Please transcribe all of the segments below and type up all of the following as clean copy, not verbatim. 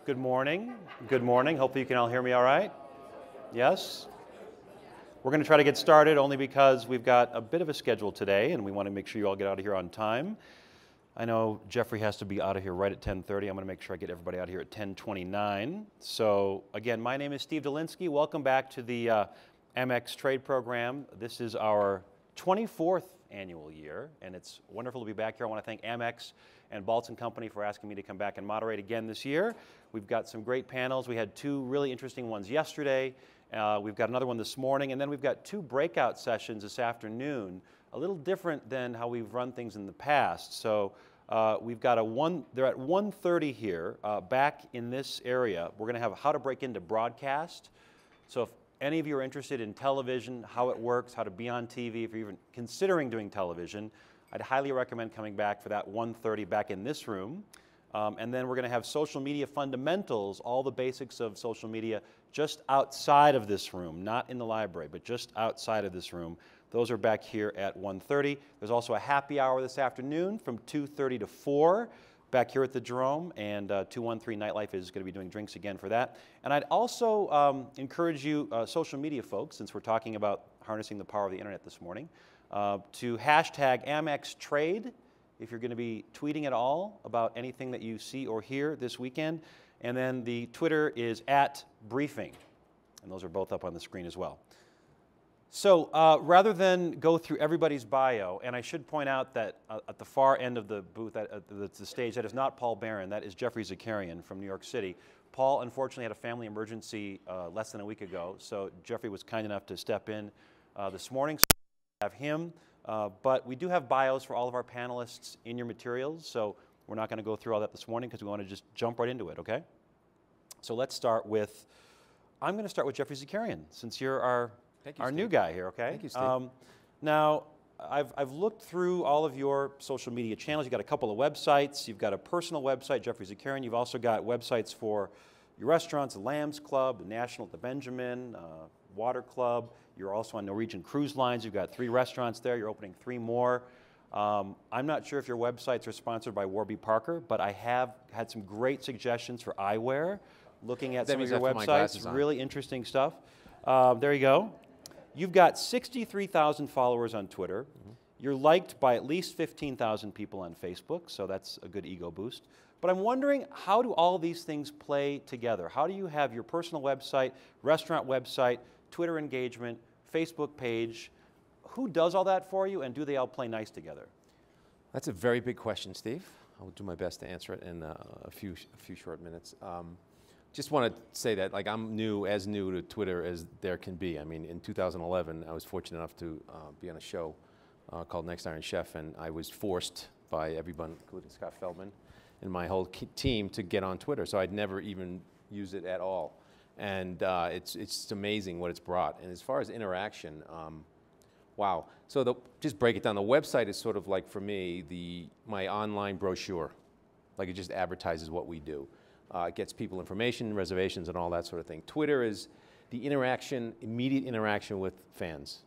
Good morning. Good morning. Hopefully you can all hear me all right. Yes? We're going to try to get started only because we've got a bit of a schedule today and we want to make sure you all get out of here on time. I know Geoffrey has to be out of here right at 10:30. I'm going to make sure I get everybody out of here at 10:29. So again, my name is Steve Dolinsky. Welcome back to the Amex Trade Program. This is our 24th annual year, and it's wonderful to be back here. I want to thank Amex and Baltz & Company for asking me to come back and moderate again this year. We've got some great panels. We had two really interesting ones yesterday. We've got another one this morning, and then we've got two breakout sessions this afternoon, a little different than how we've run things in the past. So we've got they're at 1:30 here, back in this area. We're going to have how to break into broadcast. So if any of you are interested in television, how it works, how to be on TV, if you're even considering doing television, I'd highly recommend coming back for that 1:30 back in this room. And then we're going to have social media fundamentals, all the basics of social media, just outside of this room, not in the library, but just outside of this room. Those are back here at 1:30. There's also a happy hour this afternoon from 2:30 to 4 back here at the Jerome, and 213 Nightlife is going to be doing drinks again for that. And I'd also encourage you, social media folks, since we're talking about harnessing the power of the internet this morning, to hashtag AmexTrade if you're going to be tweeting at all about anything that you see or hear this weekend. And then the Twitter is @briefing, and those are both up on the screen as well. So rather than go through everybody's bio, and I should point out that at the far end of the booth, the stage, that is not Paul Barron, that is Geoffrey Zakarian from New York City. Paul unfortunately had a family emergency less than a week ago, so Geoffrey was kind enough to step in this morning. So we have him, but we do have bios for all of our panelists in your materials, so we're not going to go through all that this morning because we want to just jump right into it, okay? So let's start with, I'm going to start with Geoffrey Zakarian, since you're our new guy here, okay? Thank you, Steve. Now, I've looked through all of your social media channels. You've got a couple of websites. You've got a personal website, Geoffrey Zakarian. You've also got websites for your restaurants, the Lambs Club, the National at the Benjamin, Water Club. You're also on Norwegian Cruise Lines. You've got 3 restaurants there. You're opening 3 more. I'm not sure if your websites are sponsored by Warby Parker, but I have had some great suggestions for eyewear. Looking at some of your websites, really interesting stuff. There you go. You've got 63,000 followers on Twitter. You're liked by at least 15,000 people on Facebook, so that's a good ego boost. But I'm wondering, how do all these things play together? How do you have your personal website, restaurant website, Twitter engagement, Facebook page? Who does all that for you, and do they all play nice together? That's a very big question, Steve. I will do my best to answer it in a few short minutes. Just want to say that, like, I'm as new to Twitter as there can be. I mean, in 2011, I was fortunate enough to be on a show called Next Iron Chef, and I was forced by everyone, including Scott Feldman, and my whole team to get on Twitter. So I'd never even used it at all. And it's just amazing what it's brought. And as far as interaction, wow. So just break it down. The website is sort of like, for me, my online brochure. Like, it just advertises what we do. It gets people information, reservations, and all that sort of thing. Twitter is the interaction, immediate interaction with fans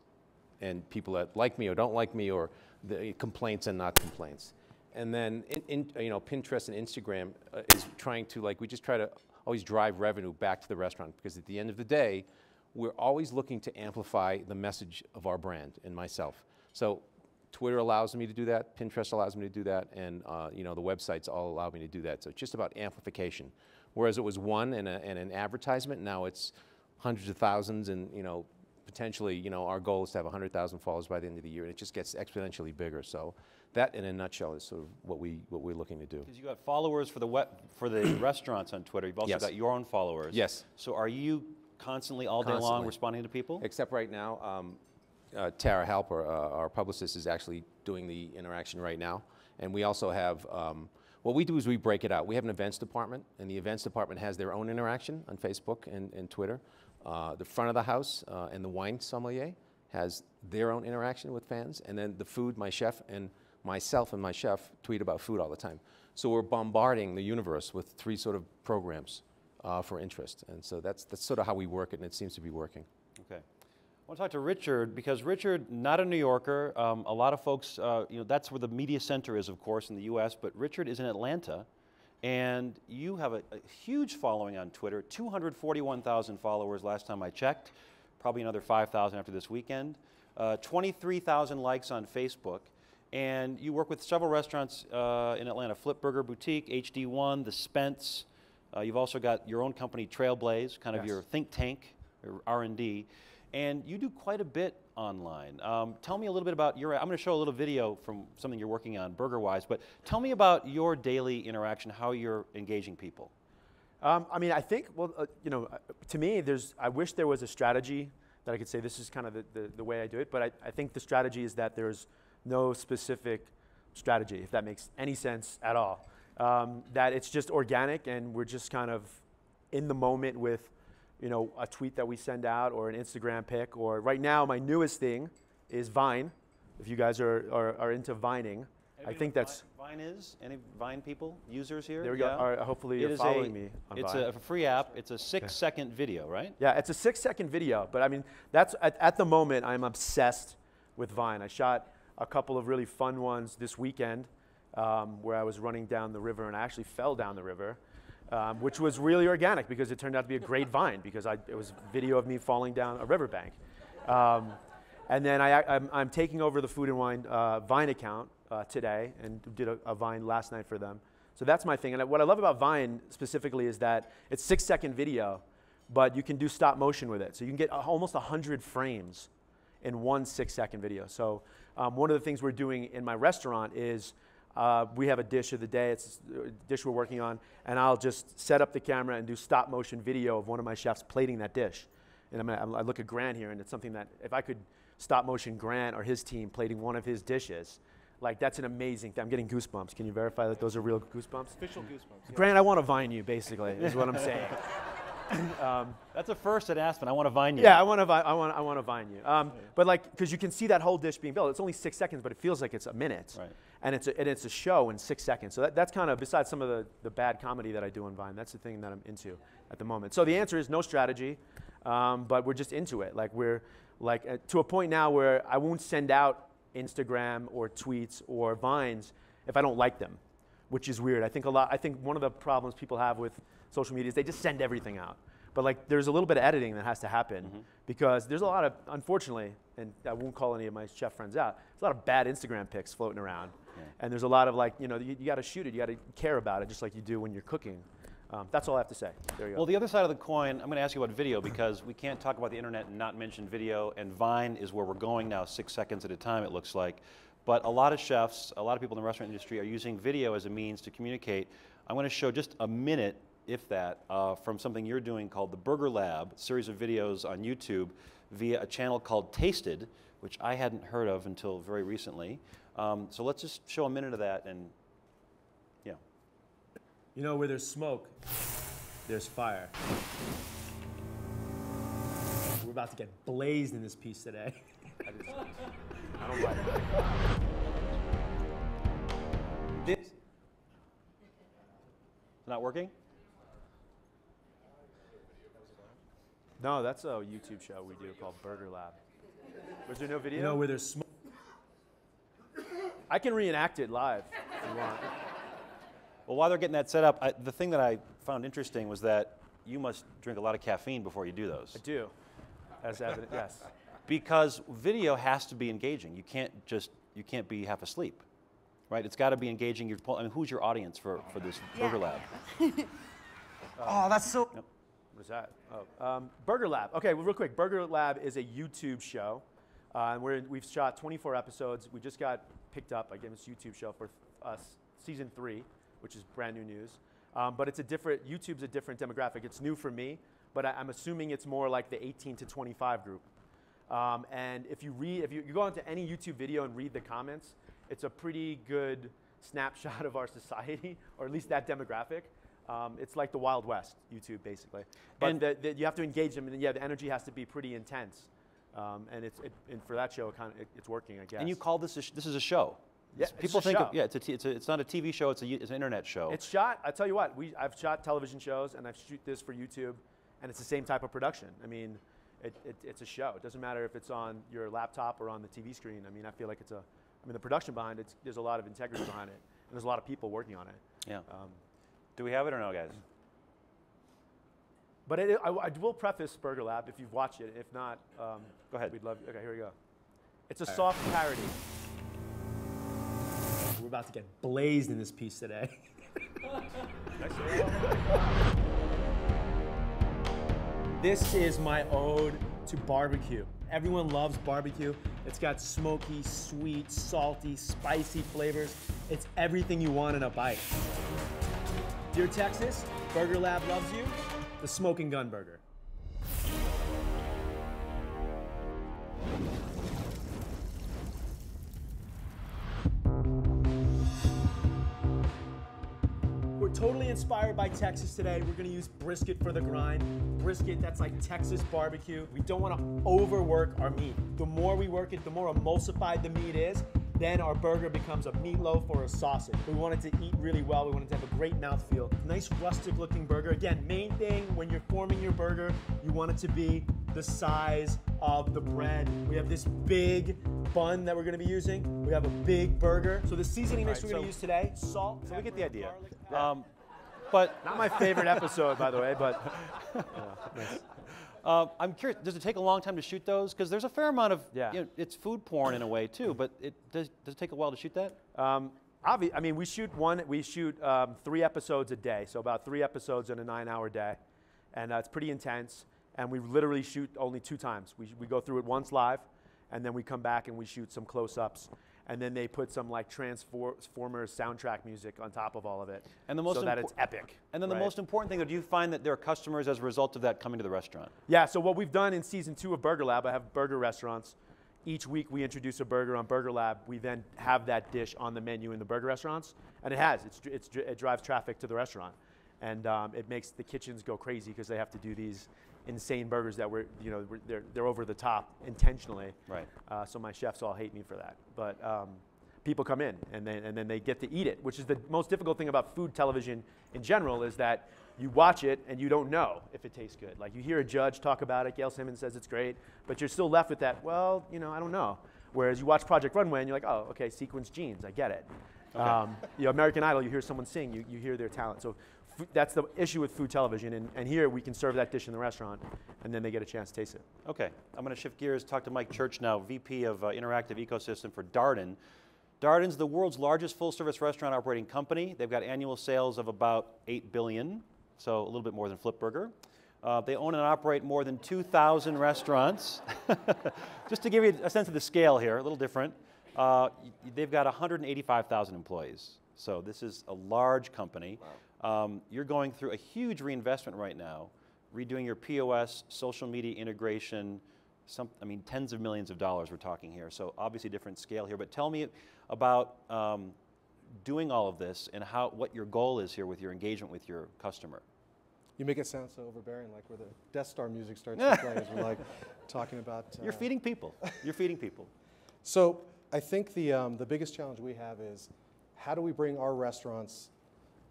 and people that like me or don't like me, or the complaints and not complaints. And then Pinterest and Instagram is trying to, like, we just try to always drive revenue back to the restaurant, because at the end of the day, we're always looking to amplify the message of our brand and myself. So Twitter allows me to do that, Pinterest allows me to do that, and the websites all allow me to do that. So it's just about amplification. Whereas it was one and an advertisement, now it's hundreds of thousands, and potentially, our goal is to have 100,000 followers by the end of the year, and it just gets exponentially bigger. So that, in a nutshell, is sort of what we're looking to do. Because you got followers for the restaurants on Twitter. You've also got your own followers. Yes. So are you constantly, all day long, responding to people? Except right now. Tara Halper, our publicist, is actually doing the interaction right now. And we also have, what we do is we break it out. We have an events department, and the events department has their own interaction on Facebook and Twitter. The front of the house and the wine sommelier has their own interaction with fans. And then the food, my chef and myself and my chef tweet about food all the time. So we're bombarding the universe with 3 sort of programs for interest. And so that's sort of how we work it, and it seems to be working. Okay. I want to talk to Richard, because Richard, not a New Yorker, a lot of folks, that's where the media center is, of course, in the U.S., but Richard is in Atlanta, And you have a huge following on Twitter, 241,000 followers last time I checked, probably another 5,000 after this weekend, 23,000 likes on Facebook. And you work with several restaurants in Atlanta, Flip Burger Boutique, HD1, The Spence. You've also got your own company, Blais, kind of your think tank, or R&D. And you do quite a bit online. Tell me a little bit about your, I'm going to show a little video from something you're working on burger-wise, but tell me about your daily interaction, how you're engaging people. I mean, I think, well, you know, to me, I wish there was a strategy that I could say this is kind of the way I do it, but I think the strategy is that there's no specific strategy, if that makes any sense at all. That it's just organic and we're just kind of in the moment with, you know, a tweet that we send out or an Instagram pic, or right now my newest thing is Vine. If you guys are into vining, I think that's Vine is. Any Vine people, users here? There we go. Hopefully you're following me on It's Vine. a free app. It's a 6-second video, right? Yeah, it's a 6-second video, but I mean, that's at the moment I'm obsessed with Vine. I shot a couple of really fun ones this weekend where I was running down the river and I actually fell down the river. Which was really organic because it turned out to be a great Vine because it was video of me falling down a riverbank. And then I'm taking over the Food and Wine Vine account today and did a Vine last night for them. So that's my thing. And what I love about Vine specifically is that it's 6-second video, but you can do stop motion with it. So you can get almost 100 frames in one 6-second video. So one of the things we're doing in my restaurant is we have a dish of the day. It's a dish we're working on, and I'll just set up the camera and do stop motion video of one of my chefs plating that dish. And I look at Grant here, and it's something that if I could stop motion Grant or his team plating one of his dishes, like that's an amazing thing. I'm getting goosebumps. Can you verify that those are real goosebumps? Official goosebumps. Yeah. Grant, I want to Vine you, basically, is what I'm saying. That's a first at Aspen. I want to Vine you. Yeah, I want to Vine you. But like, because you can see that whole dish being built. It's only 6 seconds, but it feels like it's a minute. Right. And it's a show in 6 seconds. So that's kind of, besides some of the bad comedy that I do on Vine, that's the thing that I'm into at the moment. So the answer is no strategy, but we're just into it. Like we're like to a point now where I won't send out Instagram or tweets or Vines if I don't like them, which is weird. I think one of the problems people have with social media is they just send everything out. But like there's a little bit of editing that has to happen because there's a lot of, unfortunately, and I won't call any of my chef friends out, there's a lot of bad Instagram pics floating around. Yeah. And there's a lot of like, you know, you got to shoot it, you got to care about it just like you do when you're cooking. That's all I have to say. There you go. Well, the other side of the coin, I'm going to ask you about video because we can't talk about the internet and not mention video, and Vine is where we're going now, 6 seconds at a time it looks like. But a lot of chefs, a lot of people in the restaurant industry are using video as a means to communicate. I'm going to show just a minute, if that, from something you're doing called the Burger Lab, a series of videos on YouTube via a channel called Tasted, which I hadn't heard of until very recently. So let's just show a minute of that and, yeah. You know, where there's smoke, there's fire. We're about to get blazed in this piece today. I don't like it. This is not working? No, that's a YouTube show we do called Burger Lab. Was there no video? You know, where there's smoke. I can reenact it live if you want. Well, while they're getting that set up, the thing that I found interesting was that you must drink a lot of caffeine before you do those. I do, as evident, yes. Because video has to be engaging. You can't be half asleep, right? It's got to be engaging. I mean, who's your audience for this Burger Lab? Oh, that's so... Yep. What is that? Oh, Burger Lab. Okay, well, real quick. Burger Lab is a YouTube show. We've shot 24 episodes. We just got picked up, again, this YouTube show for season 3, which is brand new news. But YouTube's a different demographic. It's new for me, but I'm assuming it's more like the 18 to 25 group. And if you go into any YouTube video and read the comments, it's a pretty good snapshot of our society, or at least that demographic. It's like the Wild West, YouTube, basically. But you have to engage them, and yeah, the energy has to be pretty intense. And for that show, it's working, I guess. And you call this this is a show. Yeah, people think show. It's not a TV show. It's an internet show. It's shot. I tell you what, I've shot television shows, and I've shoot this for YouTube, and it's the same type of production. I mean, it's a show. It doesn't matter if it's on your laptop or on the TV screen. I mean, I feel like the production behind it. There's a lot of integrity behind it, and there's a lot of people working on it. Yeah. Do we have it or no, guys? But I will preface Burger Lab if you've watched it. If not, Go ahead. We'd love. Okay, here we go. It's a soft parody. We're about to get blazed in this piece today. This is my ode to barbecue. Everyone loves barbecue. It's got smoky, sweet, salty, spicy flavors. It's everything you want in a bite. Dear Texas, Burger Lab loves you. The Smoking Gun Burger. We're totally inspired by Texas today. We're gonna use brisket for the grind. Brisket, that's like Texas barbecue. We don't wanna overwork our meat. The more we work it, the more emulsified the meat is, then our burger becomes a meatloaf or a sausage. We want it to eat really well. We want it to have a great mouthfeel. Nice rustic looking burger. Again, main thing when you're forming your burger, you want it to be the size of the bread. We have this big bun that we're gonna be using. We have a big burger. So the seasoning mix we're gonna use today, salt, So we get the idea. garlic. But Not my favorite episode, by the way, but I'm curious, does it take a long time to shoot those? Because there's a fair amount of, Yeah. it's food porn in a way too, but does it take a while to shoot that? I mean, we shoot 3 episodes a day, so about 3 episodes in a 9-hour day, and it's pretty intense. And we literally shoot only 2 times. We go through it once live, and then we come back and we shoot some close-ups, and then they put some like Transformers soundtrack music on top of all of it, And the most so that it's epic. And then the right? most important thing, do you find that there are customers as a result of that coming to the restaurant? Yeah, so what we've done in season 2 of Burger Lab, I have burger restaurants. Each week we introduce a burger on Burger Lab. We then have that dish on the menu in the burger restaurants, and it drives traffic to the restaurant, and it makes the kitchens go crazy because they have to do these insane burgers that they're over the top intentionally. Right. So my chefs all hate me for that, but people come in and then they get to eat it, which is the most difficult thing about food television in general, is that you watch it and you don't know if it tastes good. Like you hear a judge talk about it, Gail Simmons says it's great, but you're still left with that, well, I don't know. Whereas you watch Project Runway and you're like, oh, okay, sequence jeans, I get it. Okay. American Idol, you hear someone sing, you hear their talent. So that's the issue with food television, and here we can serve that dish in the restaurant, and then they get a chance to taste it. Okay, I'm going to shift gears, talk to Mike Church now, VP of Interactive Ecosystem for Darden. Darden's the world's largest full-service restaurant operating company. They've got annual sales of about $8 billion, so a little bit more than Flipburger. They own and operate more than 2,000 restaurants. Just to give you a sense of the scale here, a little different. They've got 185,000 employees, so this is a large company. Wow. You're going through a huge reinvestment right now, redoing your POS, social media integration, tens of millions of dollars we're talking here, so obviously different scale here. But tell me about doing all of this and what your goal is here with your engagement with your customer. You make it sound so overbearing, like where the Death Star music starts to play as we're like talking about... You're feeding people. You're feeding people. So I think the biggest challenge we have is how do we bring our restaurants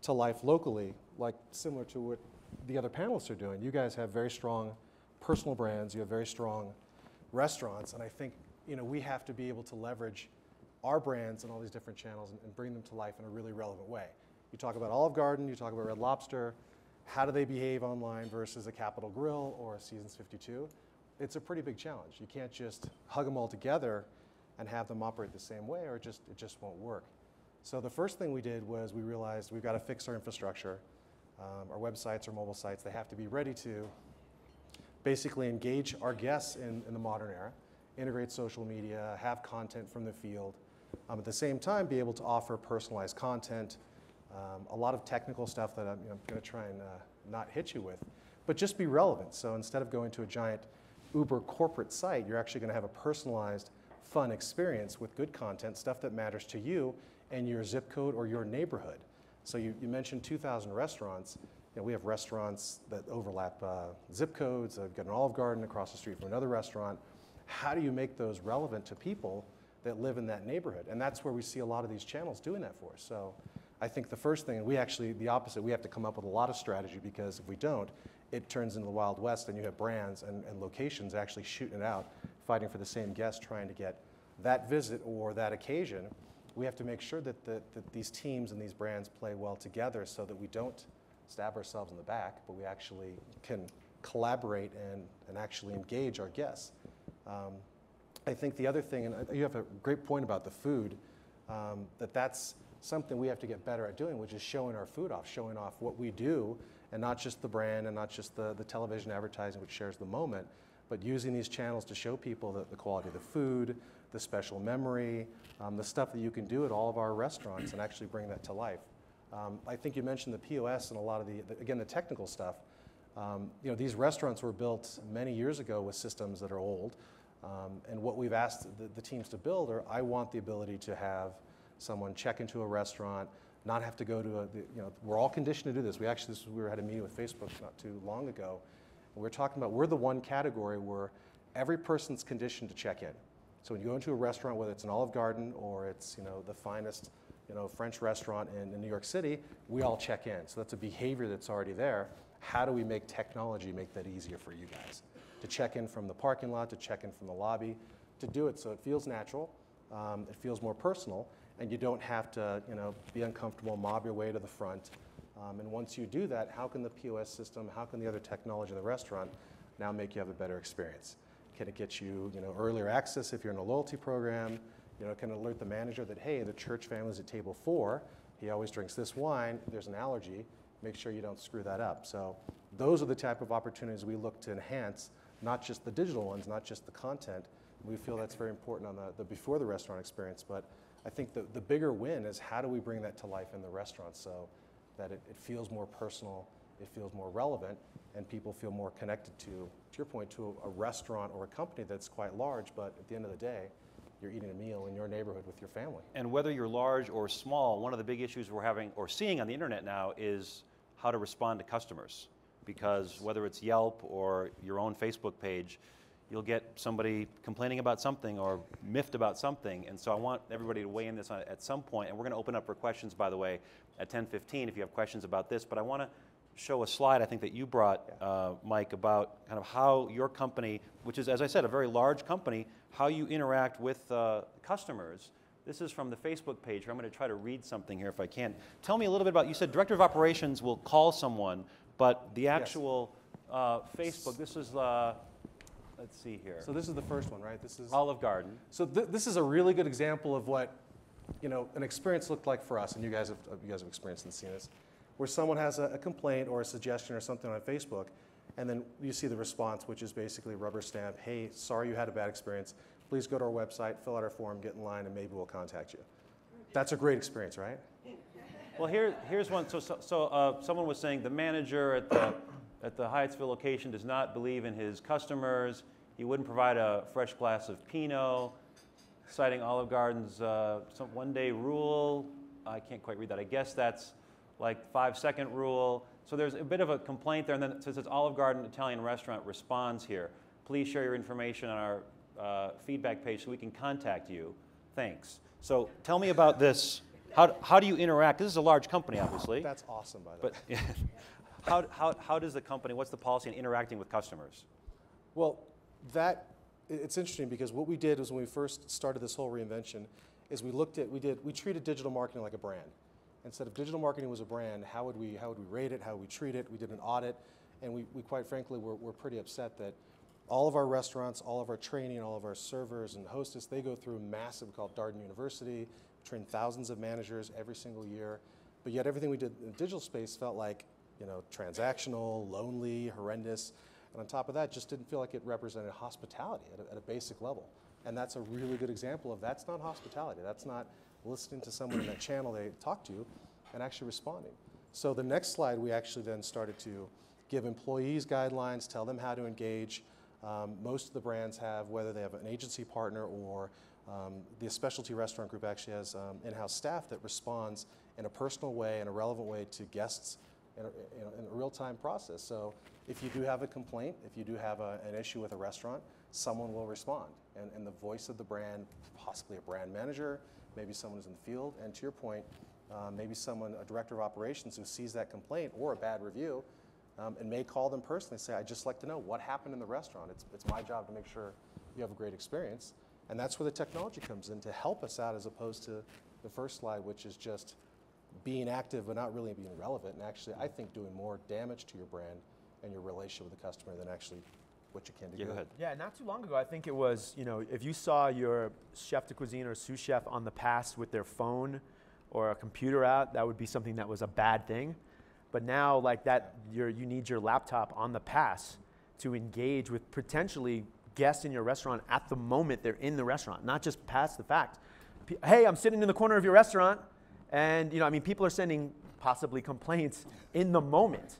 to life locally, like similar to what the other panelists are doing. You guys have very strong personal brands, you have very strong restaurants, and I think we have to be able to leverage our brands in all these different channels and bring them to life in a really relevant way. You talk about Olive Garden, you talk about Red Lobster, how do they behave online versus a Capitol Grill or a Seasons 52? It's a pretty big challenge. You can't just hug them all together and have them operate the same way, or it just won't work. So the first thing we did was we realized we've got to fix our infrastructure. Our websites, our mobile sites, they have to be ready to basically engage our guests in the modern era, integrate social media, have content from the field, at the same time be able to offer personalized content, a lot of technical stuff that I'm going to try and not hit you with, but just be relevant. So instead of going to a giant Uber corporate site, you're actually going to have a personalized, fun experience with good content, stuff that matters to you and your zip code or your neighborhood. So you mentioned 2,000 restaurants. We have restaurants that overlap zip codes. I've got an Olive Garden across the street from another restaurant. How do you make those relevant to people that live in that neighborhood? And that's where we see a lot of these channels doing that for us. So I think the first thing, the opposite, we have to come up with a lot of strategy, because if we don't, it turns into the Wild West and you have brands and locations actually shooting it out, fighting for the same guest, trying to get that visit or that occasion. we have to make sure that these teams and these brands play well together so that we don't stab ourselves in the back, but we actually can collaborate and actually engage our guests. I think the other thing, and you have a great point about the food, that's something we have to get better at doing, which is showing our food off, showing off what we do, and not just the brand and not just the television advertising which shares the moment, but using these channels to show people the quality of the food, the special memory, the stuff that you can do at all of our restaurants and actually bring that to life. I think you mentioned the POS and a lot of the technical stuff. These restaurants were built many years ago with systems that are old, and what we've asked the teams to build are, I want the ability to have someone check into a restaurant, not have to go to we're all conditioned to do this. We had a meeting with Facebook not too long ago, and we're talking about we're the one category where every person's conditioned to check in. So when you go into a restaurant, whether it's an Olive Garden or it's the finest French restaurant in New York City, we all check in. So that's a behavior that's already there. How do we make technology make that easier for you guys? To check in from the parking lot, to check in from the lobby, to do it so it feels natural, it feels more personal, and you don't have to be uncomfortable, mob your way to the front. And once you do that, how can the POS system, how can the other technology in the restaurant now make you have a better experience? Can it get you earlier access if you're in a loyalty program? Can it alert the manager that, hey, the church family's at table 4, he always drinks this wine, there's an allergy, make sure you don't screw that up. So those are the type of opportunities we look to enhance, not just the digital ones, not just the content. We feel that's very important on the before the restaurant experience, but I think the bigger win is how do we bring that to life in the restaurant so that it feels more personal, it feels more relevant, and people feel more connected to your point, to a restaurant or a company that's quite large, but at the end of the day, you're eating a meal in your neighborhood with your family. And whether you're large or small, one of the big issues we're having or seeing on the internet now is how to respond to customers. Because whether it's Yelp or your own Facebook page, you'll get somebody complaining about something or miffed about something. And so I want everybody to weigh in this at some point. And we're going to open up for questions, by the way, at 10:15 if you have questions about this. But I want to show a slide I think that you brought, Mike, about kind of how your company, which is, as I said, a very large company, how you interact with customers. This is from the Facebook page. I'm going to try to read something here if I can. Tell me a little bit about, you said Director of Operations will call someone, but the actual Facebook, this is, let's see here. So this is the first one, right? This is Olive Garden. So this is a really good example of what an experience looked like for us, and you guys have experienced and seen this, where someone has a complaint or a suggestion or something on Facebook, and then you see the response, which is basically rubber stamp, hey, sorry you had a bad experience. Please go to our website, fill out our form, get in line, and maybe we'll contact you. That's a great experience, right? Well, here's one. So someone was saying the manager at the Hyattsville location does not believe in his customers. He wouldn't provide a fresh glass of Pinot, citing Olive Garden's some one-day rule. I can't quite read that. I guess that's like 5-second rule. So there's a bit of a complaint there, and then it says Olive Garden Italian Restaurant responds here. Please share your information on our feedback page so we can contact you. Thanks. So tell me about this. How do you interact? This is a large company, obviously. That's awesome, by the way. But how does the company, what's the policy in interacting with customers? Well, it's interesting because what we did was when we first started this whole reinvention is we treated digital marketing like a brand. Instead of digital marketing was a brand, how would we rate it, how would we treat it? We did an audit, and we quite frankly were pretty upset that all of our restaurants, all of our training, all of our servers and hostess, they go through massive, called Darden University, train thousands of managers every single year, but yet everything we did in the digital space felt like transactional, lonely, horrendous, and on top of that, just didn't feel like it represented hospitality at a basic level. And that's a really good example of that's not hospitality. That's not listening to someone in that channel they talk to and actually responding. So the next slide, we actually then started to give employees guidelines, tell them how to engage. Most of the brands have, whether they have an agency partner or the specialty restaurant group actually has in-house staff that responds in a personal way, in a relevant way to guests in a real-time process. So if you do have a complaint, if you do have an issue with a restaurant, someone will respond. And the voice of the brand, possibly a brand manager, maybe someone who's in the field, and to your point, maybe a director of operations who sees that complaint or a bad review and may call them personally and say, I'd just like to know what happened in the restaurant. It's my job to make sure you have a great experience. And that's where the technology comes in to help us out as opposed to the first slide, which is just being active but not really being relevant, and actually, I think, doing more damage to your brand and your relationship with the customer than actually what you can do. Yeah, go ahead. Yeah, not too long ago, I think it was, if you saw your chef de cuisine or sous chef on the pass with their phone or a computer out, that would be something that was a bad thing. But now, like that, you need your laptop on the pass to engage with potentially guests in your restaurant at the moment they're in the restaurant, not just past the fact. Hey, I'm sitting in the corner of your restaurant, and people are sending possibly complaints in the moment,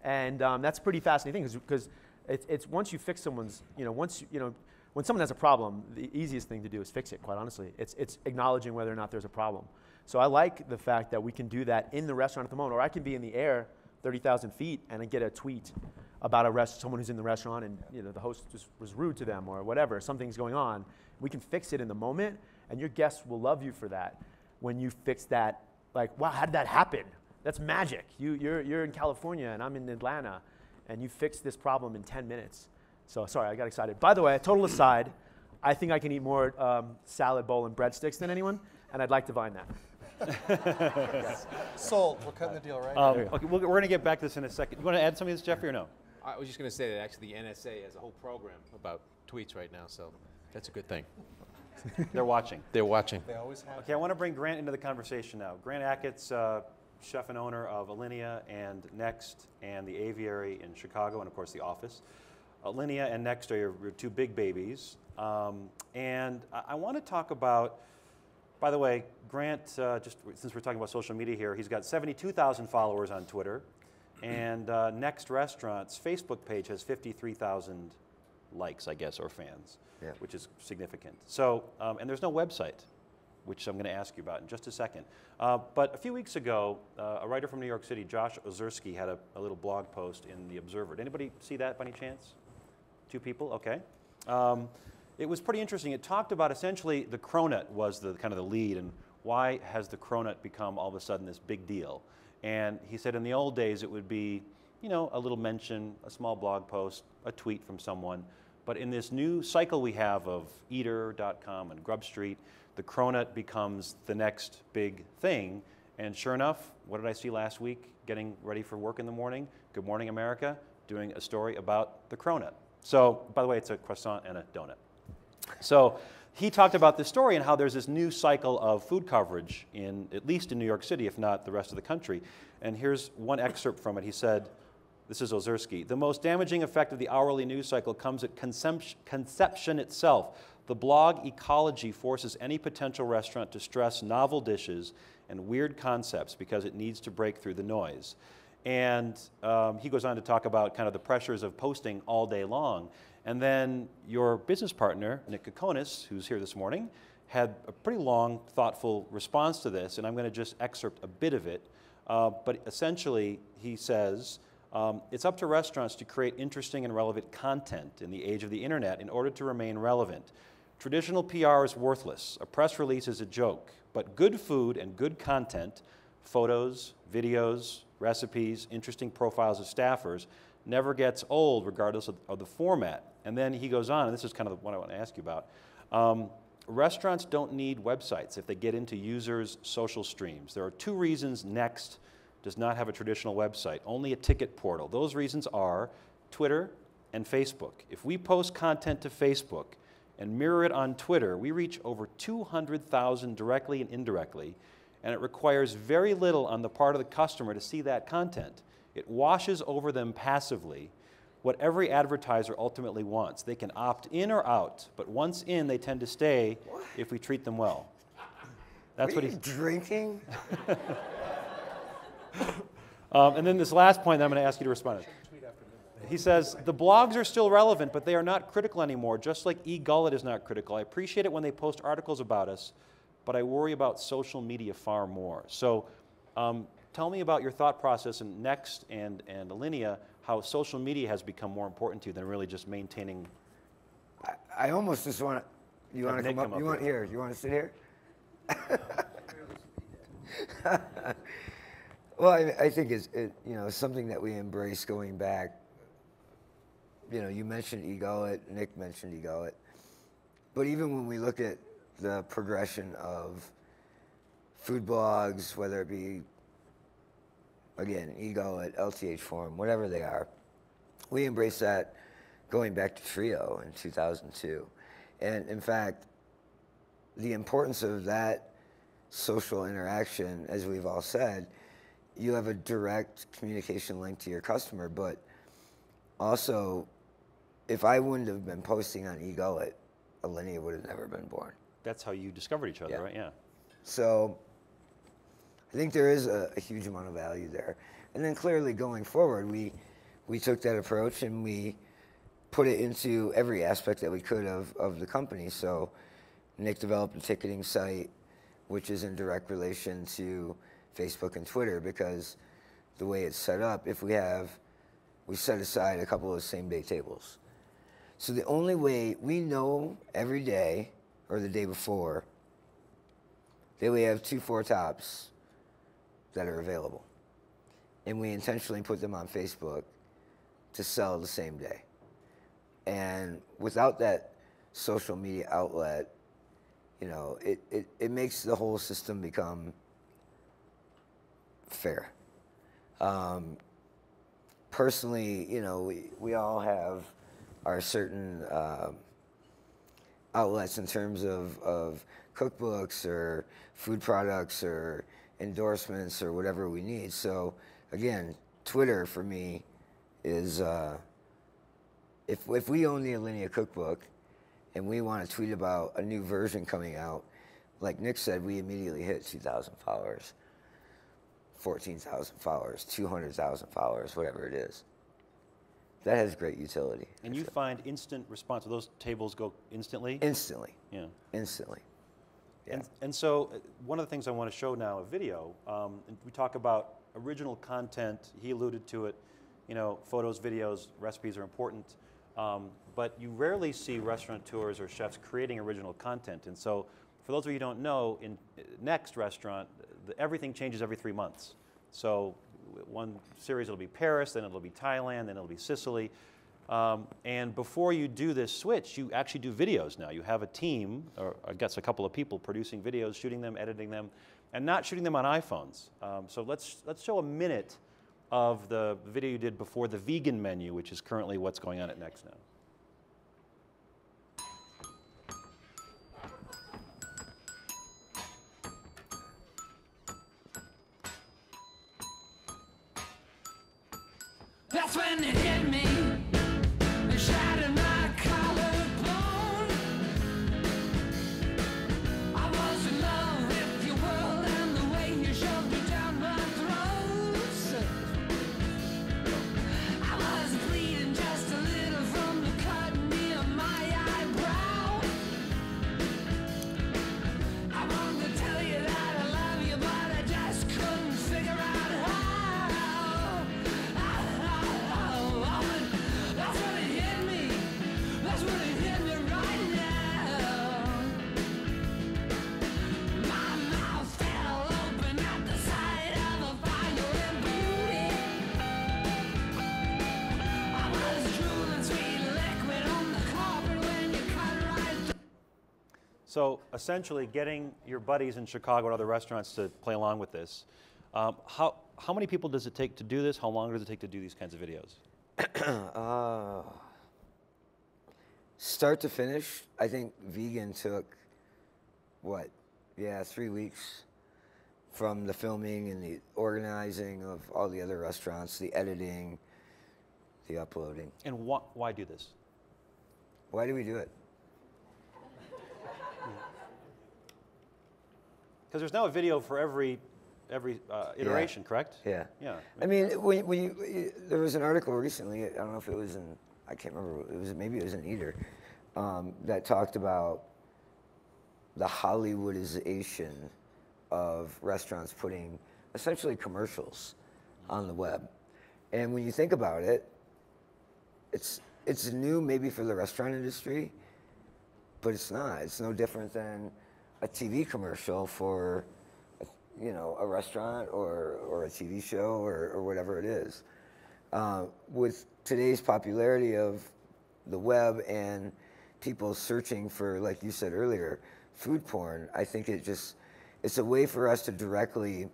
and that's pretty fascinating because it's once you fix someone's, when someone has a problem, the easiest thing to do is fix it. Quite honestly, it's acknowledging whether or not there's a problem. So I like the fact that we can do that in the restaurant at the moment, or I can be in the air 30,000 feet and I get a tweet about someone who's in the restaurant and the host just was rude to them or whatever, something's going on. We can fix it in the moment, and your guests will love you for that. When you fix that, like, wow, how did that happen? That's magic. You're in California and I'm in Atlanta, and you fixed this problem in 10 minutes. So sorry, I got excited. By the way, a total aside, I think I can eat more salad bowl and breadsticks than anyone, and I'd like to Vine that. Sold. We're cutting the deal, right? Okay, we're going to get back to this in a second. You want to add something to this, Geoffrey, or no? I was just going to say that actually the NSA has a whole program about tweets right now, so that's a good thing. They're watching. They're watching. They always have. Okay, I want to bring Grant into the conversation now. Grant Achatz, chef and owner of Alinea and Next and the Aviary in Chicago, and of course the Office. Alinea and Next are your two big babies. And I want to talk about, by the way, Grant, just since we're talking about social media here, he's got 72,000 followers on Twitter. And Next Restaurant's Facebook page has 53,000 likes, I guess, or fans, which is significant. So, and there's no website, which I'm going to ask you about in just a second. But a few weeks ago, a writer from New York City, Josh Ozersky, had a little blog post in The Observer. Did anybody see that by any chance? Two people? Okay. It was pretty interesting. It talked about essentially the cronut was the kind of the lead, and why has the cronut become all of a sudden this big deal? And he said in the old days it would be, a little mention, a small blog post, a tweet from someone. But in this new cycle we have of Eater.com and Grub Street, the cronut becomes the next big thing. And sure enough, what did I see last week getting ready for work in the morning? Good Morning America, doing a story about the cronut. So, by the way, it's a croissant and a donut. So he talked about this story and how there's this new cycle of food coverage at least in New York City, if not the rest of the country. And here's one excerpt from it. He said, this is Ozersky, "The most damaging effect of the hourly news cycle comes at conception itself. The blog ecology forces any potential restaurant to stress novel dishes and weird concepts because it needs to break through the noise." And he goes on to talk about kind of the pressures of posting all day long. And then your business partner, Nick Kokonis, who's here this morning, had a pretty long, thoughtful response to this, and I'm going to just excerpt a bit of it. But essentially, he says, it's up to restaurants to create interesting and relevant content in the age of the internet in order to remain relevant. Traditional PR is worthless. A press release is a joke. But good food and good content, photos, videos, recipes, interesting profiles of staffers, never gets old regardless of the format. And then he goes on, and this is kind of what I want to ask you about. Restaurants don't need websites if they get into users' social streams. There are two reasons Next does not have a traditional website, only a ticket portal. Those reasons are Twitter and Facebook. If we post content to Facebook and mirror it on Twitter, we reach over 200,000 directly and indirectly, and it requires very little on the part of the customer to see that content. It washes over them passively what every advertiser ultimately wants. They can opt in or out, but once in, they tend to stay if we treat them well. That's what he's drinking. And then this last point that I'm going to ask you to respond to. He says, the blogs are still relevant, but they are not critical anymore, just like eGullet is not critical. I appreciate it when they post articles about us, but I worry about social media far more. So tell me about your thought process in Next and Alinea, how social media has become more important to you than really just maintaining. I almost just want to, you want to come up? You want here? You want to sit here? Well, I think it's something that we embrace going back. You mentioned eGullet, Nick mentioned eGullet, but even when we look at the progression of food blogs, whether it be, again, Egolet, LTH Forum, whatever they are. We embraced that going back to Trio in 2002. And in fact, the importance of that social interaction, as we've all said, you have a direct communication link to your customer, but also, if I wouldn't have been posting on Egolet, Alinea would have never been born. That's how you discovered each other, Yeah. right? Yeah. So I think there is a huge amount of value there. And then clearly going forward, we took that approach and we put it into every aspect that we could of the company. So Nick developed a ticketing site, which is in direct relation to Facebook and Twitter, because the way it's set up, we set aside a couple of same-day tables. So the only way we know every day or the day before that we have 2 4-tops that are available. And we intentionally put them on Facebook to sell the same day. And without that social media outlet, you know, it makes the whole system become fair. Personally, you know, we all have our certain outlets in terms of cookbooks or food products or endorsements or whatever we need. So again, Twitter for me is, if we own the Alinea cookbook and we want to tweet about a new version coming out, like Nick said, we immediately hit 2,000 followers, 14,000 followers, 200,000 followers, whatever it is. That has great utility. And you find instant response. So those tables go instantly? Instantly. Yeah. Instantly. Yeah. And so one of the things I want to show now, a video, and we talk about original content. He alluded to it. You know, photos, videos, recipes are important. But you rarely see restaurateurs or chefs creating original content. And so for those of you who don't know, in Next Restaurant, everything changes every 3 months. So one series will be Paris, then it'll be Thailand, then it'll be Sicily. And before you do this switch, you actually do videos now. You have a team, or I guess a couple of people producing videos, shooting them, editing them, and not shooting them on iPhones. So let's show a minute of the video you did before the vegan menu, which is currently what's going on at Next now. That's when it hit me, it shattered my collarbone. I was in love with your world and the way you shoved it down my throat. I was bleeding just a little from the cut near my eyebrow. I wanted to tell you that I love you, but I just couldn't figure out how. That's when it hit me. That's when it hit me right now. My mouth fell open at the sight of a fire and beauty. I was drooling sweet liquid on the carpet when you cut right through. So essentially getting your buddies in Chicago and other restaurants to play along with this. How many people does it take to do this? How long does it take to do these kinds of videos? Start to finish, I think vegan took, 3 weeks from the filming and the organizing of all the other restaurants, the editing, the uploading. And why do this? Why do we do it? Because there's now a video for every iteration, correct? Yeah. Yeah. I mean, there was an article recently, I don't know if it was in, I can't remember, maybe it was in Eater, that talked about the Hollywoodization of restaurants putting essentially commercials on the web. And when you think about it, it's new maybe for the restaurant industry, but it's not. It's no different than a TV commercial for a restaurant or a TV show or whatever it is. With today's popularity of the web and people searching for, like you said earlier, food porn, I think it it's a way for us to directly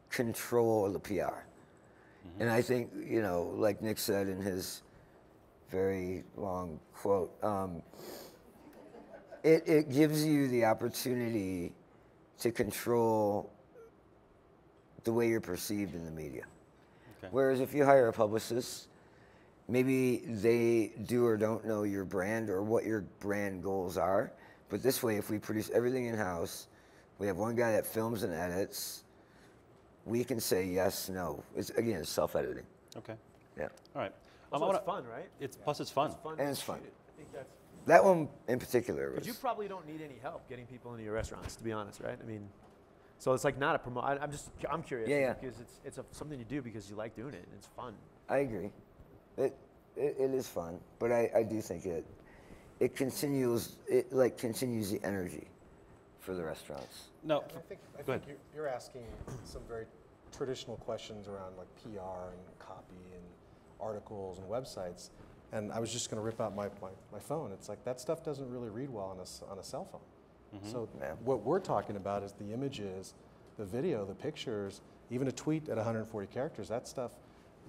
control the PR. And I think, you know, like Nick said in his very long quote, it gives you the opportunity to control the way you're perceived in the media. Okay. Whereas if you hire a publicist, maybe they do or don't know your brand or what your brand goals are. But this way, if we produce everything in-house, we have one guy that films and edits, we can say yes, no. It's, again, it's self-editing. Okay. Yeah. All right. Also, it's fun, right? Plus, it's fun. And it's fun. I think that's. That one in particular was... Because you probably don't need any help getting people into your restaurants, to be honest, right? I mean, so it's like not a promo. I'm curious. Yeah. Because it's something you do because you like doing it and it's fun. I agree. It is fun, but I do think it continues the energy for the restaurants. No. I Go ahead. think you're asking some very traditional questions around like PR and copy and articles and websites. And I was just going to rip out my phone. It's like that stuff doesn't really read well on a cell phone. So what we're talking about is the images, the video, the pictures, even a tweet at 140 characters. That stuff.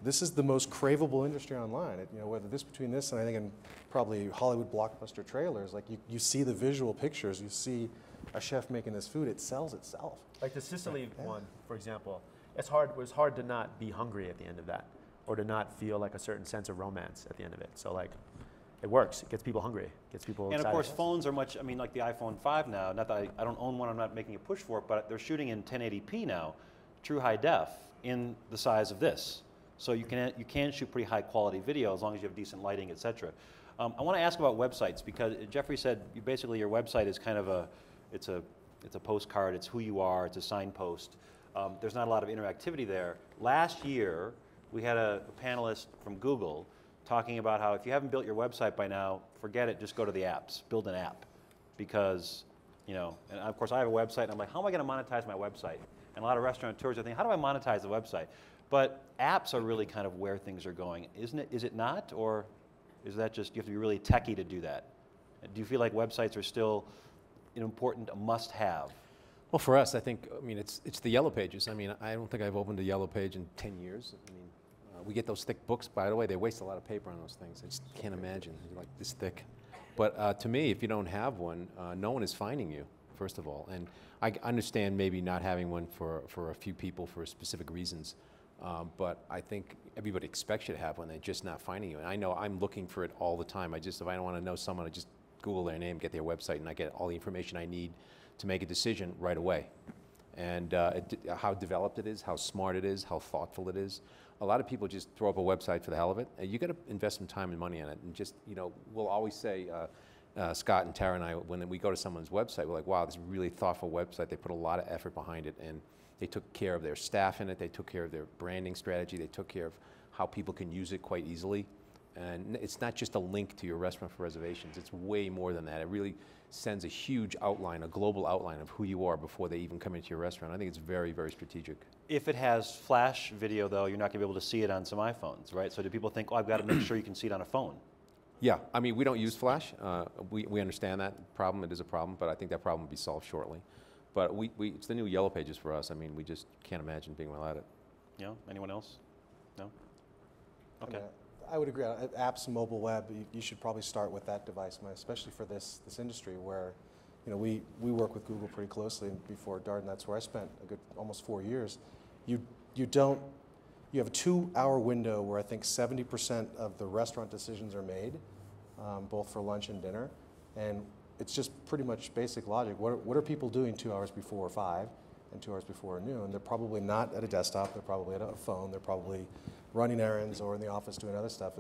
This is the most craveable industry online. You know, whether between this and I think in probably Hollywood blockbuster trailers, like you see the visual pictures, you see a chef making this food, it sells itself. Like the Sicily one, for example, it was hard to not be hungry at the end of that, or to not feel like a certain sense of romance at the end of it. So like, it works. It gets people hungry. It gets people excited. And of course, phones are much. I mean, like the iPhone 5 now. Not that I don't own one. I'm not making a push for it, but they're shooting in 1080p now, true high def, in the size of this. So you can shoot pretty high quality video as long as you have decent lighting, etc. I want to ask about websites because Geoffrey said basically your website is kind of it's a postcard. It's who you are. It's a signpost. There's not a lot of interactivity there. Last year we had a panelist from Google talking about how if you haven't built your website by now, forget it. Just go to the apps. Build an app, because and of course I have a website. And I'm like, how am I going to monetize my website? And a lot of restaurateurs are thinking, how do I monetize the website? But apps are really kind of where things are going, isn't it? Is it not, or is that just you have to be really techie to do that? Do you feel like websites are still an important must-have? Well, for us, I think, it's the yellow pages. I mean, I don't think I've opened a yellow page in 10 years. I mean, we get those thick books, by the way. They waste a lot of paper on those things. I just can't imagine, like this thick. But to me, if you don't have one, no one is finding you, first of all. And I understand maybe not having one for a few people for specific reasons. But I think everybody expects you to have one. They're just not finding you. And I know I'm looking for it all the time. If I don't want to know someone, I just Google their name, get their website, and I get all the information I need to make a decision right away. And how developed it is, how smart it is, how thoughtful it is. A lot of people just throw up a website for the hell of it. And you got to invest some time and money on it. And just, we'll always say, Scott and Tara and I, when we go to someone's website, we're like, wow, this is a really thoughtful website. They put a lot of effort behind it. And they took care of their staff in it. They took care of their branding strategy. They took care of how people can use it quite easily. And it's not just a link to your restaurant for reservations. It's way more than that. It really sends a huge outline, a global outline of who you are before they even come into your restaurant. I think it's very, very strategic. If it has flash video, though, you're not going to be able to see it on some iPhones, right? So do people think, oh, I've got to make sure you can see it on a phone? Yeah, I mean, we don't use flash. We understand that problem. It is a problem, but I think that problem will be solved shortly. But it's the new yellow pages for us. I mean, we just can't imagine being without it. Yeah, anyone else? No? Okay. I would agree. Apps, mobile web, you should probably start with that device, especially for this industry where, we work with Google pretty closely. Before Darden, that's where I spent a good almost 4 years. You have a 2-hour window where I think 70% of the restaurant decisions are made, both for lunch and dinner, and it's just pretty much basic logic. What are people doing 2 hours before 5 and 2 hours before noon? They're probably not at a desktop. They're probably at a phone. They're probably running errands or in the office doing other stuff.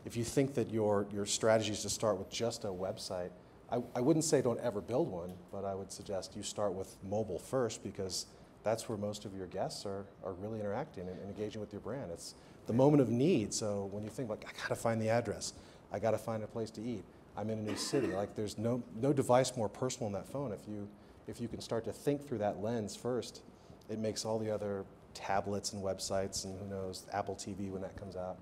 If you think that your strategy is to start with just a website, I wouldn't say don't ever build one, but I would suggest you start with mobile first, because that's where most of your guests are really interacting and engaging with your brand. It's the moment of need. So when you think like, I gotta find the address, I gotta find a place to eat, I'm in a new city, like there's no device more personal than that phone. If you can start to think through that lens first, it makes all the other tablets and websites and who knows, Apple TV when that comes out,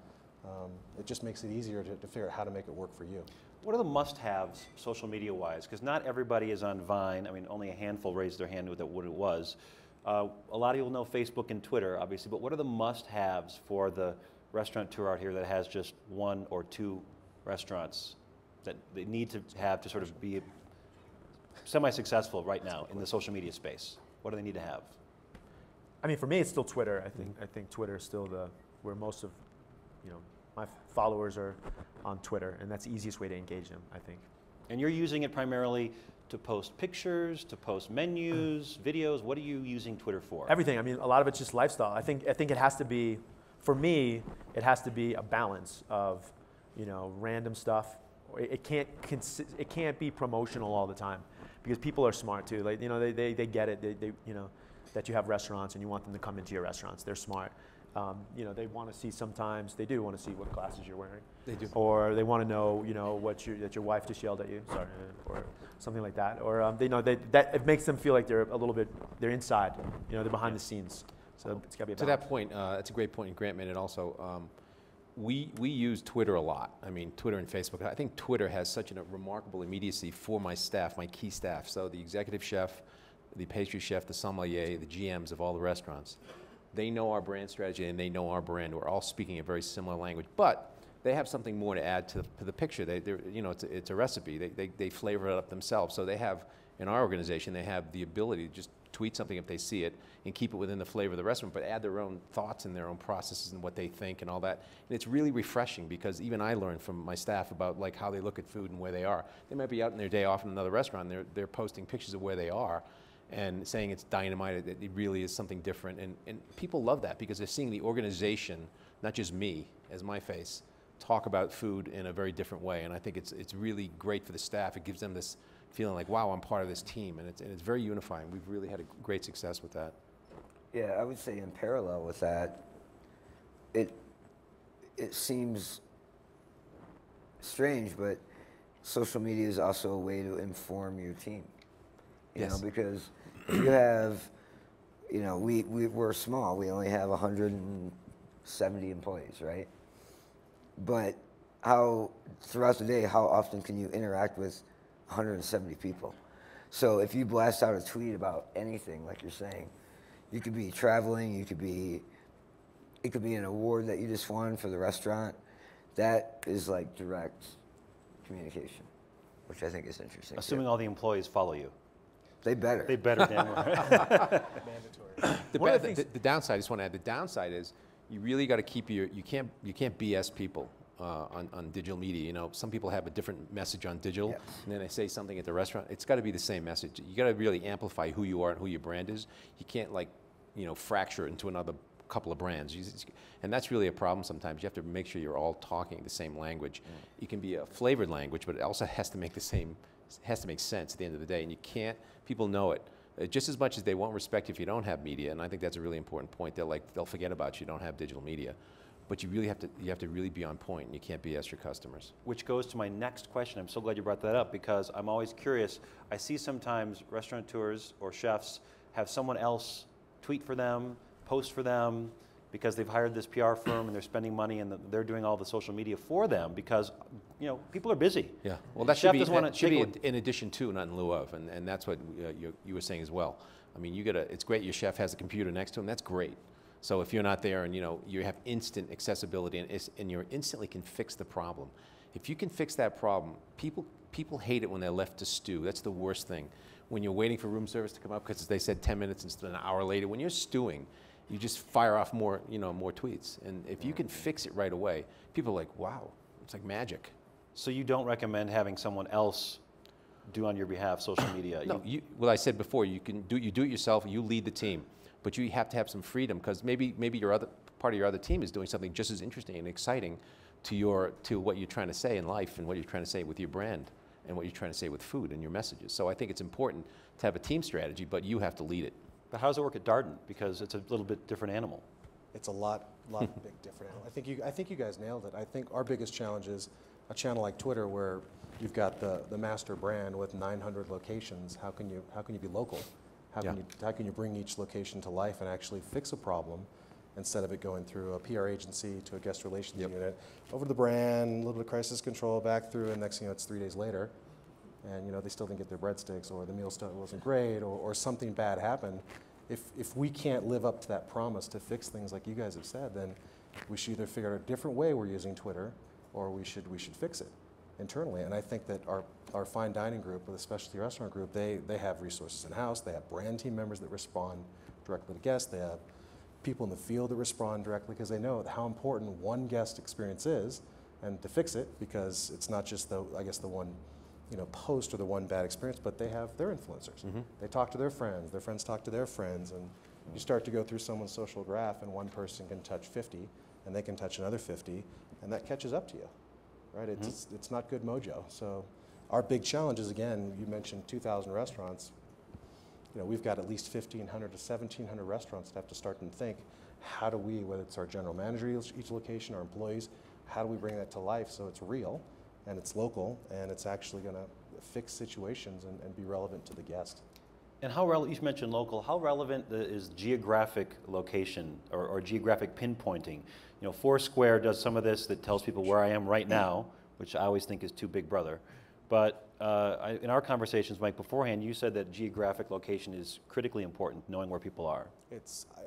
it just makes it easier to figure out how to make it work for you. What are the must-haves social media-wise? Because not everybody is on Vine. I mean, only a handful raised their hand with what it was. A lot of people know Facebook and Twitter, obviously, but what are the must-haves for the restaurateur out here that has just 1 or 2 restaurants that they need to have to sort of be semi-successful right now in the social media space? What do they need to have? I mean, for me, it's still Twitter. I think Twitter is still where most of, my followers are on Twitter, and that's the easiest way to engage them, I think. And you're using it primarily to post pictures, to post menus, videos. What are you using Twitter for? Everything. I mean, a lot of it's just lifestyle. I think it has to be, for me, it has to be a balance of, random stuff. It can't be promotional all the time, because people are smart too. Like, they get it. They that you have restaurants and you want them to come into your restaurants. They're smart. They want to see sometimes. They do want to see what glasses you're wearing. They do. Or they want to know, that your wife just yelled at you. Sorry, or something like that. Or they know that it makes them feel like they're a little bit. They're inside. They're behind the scenes. So it's got to be a balance. To that point, that's a great point, Grant made it also. We use Twitter a lot. I mean, Twitter and Facebook. I think Twitter has such a remarkable immediacy for my staff, my key staff. So the executive chef, the pastry chef, the sommelier, the GMs of all the restaurants. They know our brand strategy and they know our brand. We're all speaking a very similar language, but they have something more to add to the picture. It's a recipe. They flavor it up themselves. So they have, in our organization, they have the ability to just tweet something if they see it and keep it within the flavor of the restaurant, but add their own thoughts and their own processes and what they think and all that. And it's really refreshing, because even I learn from my staff about like how they look at food and where they are. They might be out in their day off in another restaurant and they're posting pictures of where they are and saying it's dynamite, it really is something different. And people love that, because they're seeing the organization, not just me as my face, talk about food in a very different way. And I think it's really great for the staff. It gives them this feeling like, wow, I'm part of this team. And it's very unifying. We've really had a great success with that. Yeah, I would say in parallel with that, it seems strange, but social media is also a way to inform your team. You know, because you have, we're small. We only have 170 employees, right? But throughout the day, how often can you interact with 170 people? So if you blast out a tweet about anything, like you're saying, you could be traveling, it could be an award that you just won for the restaurant. That is like direct communication, which I think is interesting. Assuming all the employees follow you. They better. They better, damn right. Mandatory. The downside, I just want to add, the downside is you really got to keep you can't BS people on digital media. Some people have a different message on digital, Yes. and then they say something at the restaurant. It's got to be the same message. You got to really amplify who you are and who your brand is. You can't fracture it into another couple of brands. And that's really a problem sometimes. You have to make sure you're all talking the same language. Mm. It can be a flavored language, but it also has to make sense at the end of the day. And you can't, people know it. Just as much as they won't respect you if you don't have media, and I think that's a really important point. They'll forget about you. You don't have digital media. But you have to really be on point, and you can't BS your customers. Which goes to my next question. I'm so glad you brought that up, because I'm always curious. I see sometimes restaurateurs or chefs have someone else tweet for them, post for them, because they've hired this PR firm and they're spending money and they're doing all the social media for them, because people are busy. Yeah, well, that Chef should doesn't wanna be take in addition to, not in lieu of, and that's what you were saying as well. I mean, it's great your chef has a computer next to him. That's great. So if you're not there and you have instant accessibility and you instantly can fix the problem. If you can fix that problem, people hate it when they're left to stew. That's the worst thing. When you're waiting for room service to come up because they said 10 minutes instead of an hour later, when you're stewing, you just fire off more tweets. And if you can fix it right away, people are like, wow, it's like magic. So you don't recommend having someone else do on your behalf social media? No, well, I said before, you do it yourself, you lead the team. But you have to have some freedom, because maybe your part of your other team is doing something just as interesting and exciting to what you're trying to say in life and what you're trying to say with your brand and what you're trying to say with food and your messages. So I think it's important to have a team strategy, but you have to lead it. But how does it work at Darden? Because it's a little bit different animal. It's a lot big different. I think you guys nailed it. I think our biggest challenge is a channel like Twitter, where you've got the master brand with 900 locations. How can you be local? How can you bring each location to life and actually fix a problem instead of it going through a PR agency to a guest relations unit, over the brand, a little bit of crisis control, back through, and next thing you know, it's 3 days later, and you know they still didn't get their breadsticks, or the meal still wasn't great, or something bad happened. If we can't live up to that promise to fix things like you guys have said, then we should either figure out a different way we're using Twitter, or we should fix it internally. And I think that our fine dining group, or the specialty restaurant group, they have resources in-house. They have brand team members that respond directly to guests. They have people in the field that respond directly because they know how important one guest experience is, and to fix it, because it's not just the one post or the one bad experience, but they have their influencers. They talk to their friends talk to their friends, and you start to go through someone's social graph, and one person can touch 50, and they can touch another 50, and that catches up to you, right? It's not good mojo. So our big challenge is, again, you mentioned 2,000 restaurants. You know, we've got at least 1,500 to 1,700 restaurants that have to start and think, how do we, whether it's our general manager each location, our employees, how do we bring that to life so it's real, and it's local, and it's actually going to fix situations and be relevant to the guest. And how relevant, you mentioned local, how relevant is geographic location or geographic pinpointing? You know, Foursquare does some of this that tells people where I am right now, which I always think is too big brother. But in our conversations, Mike, beforehand, you said that geographic location is critically important, knowing where people are.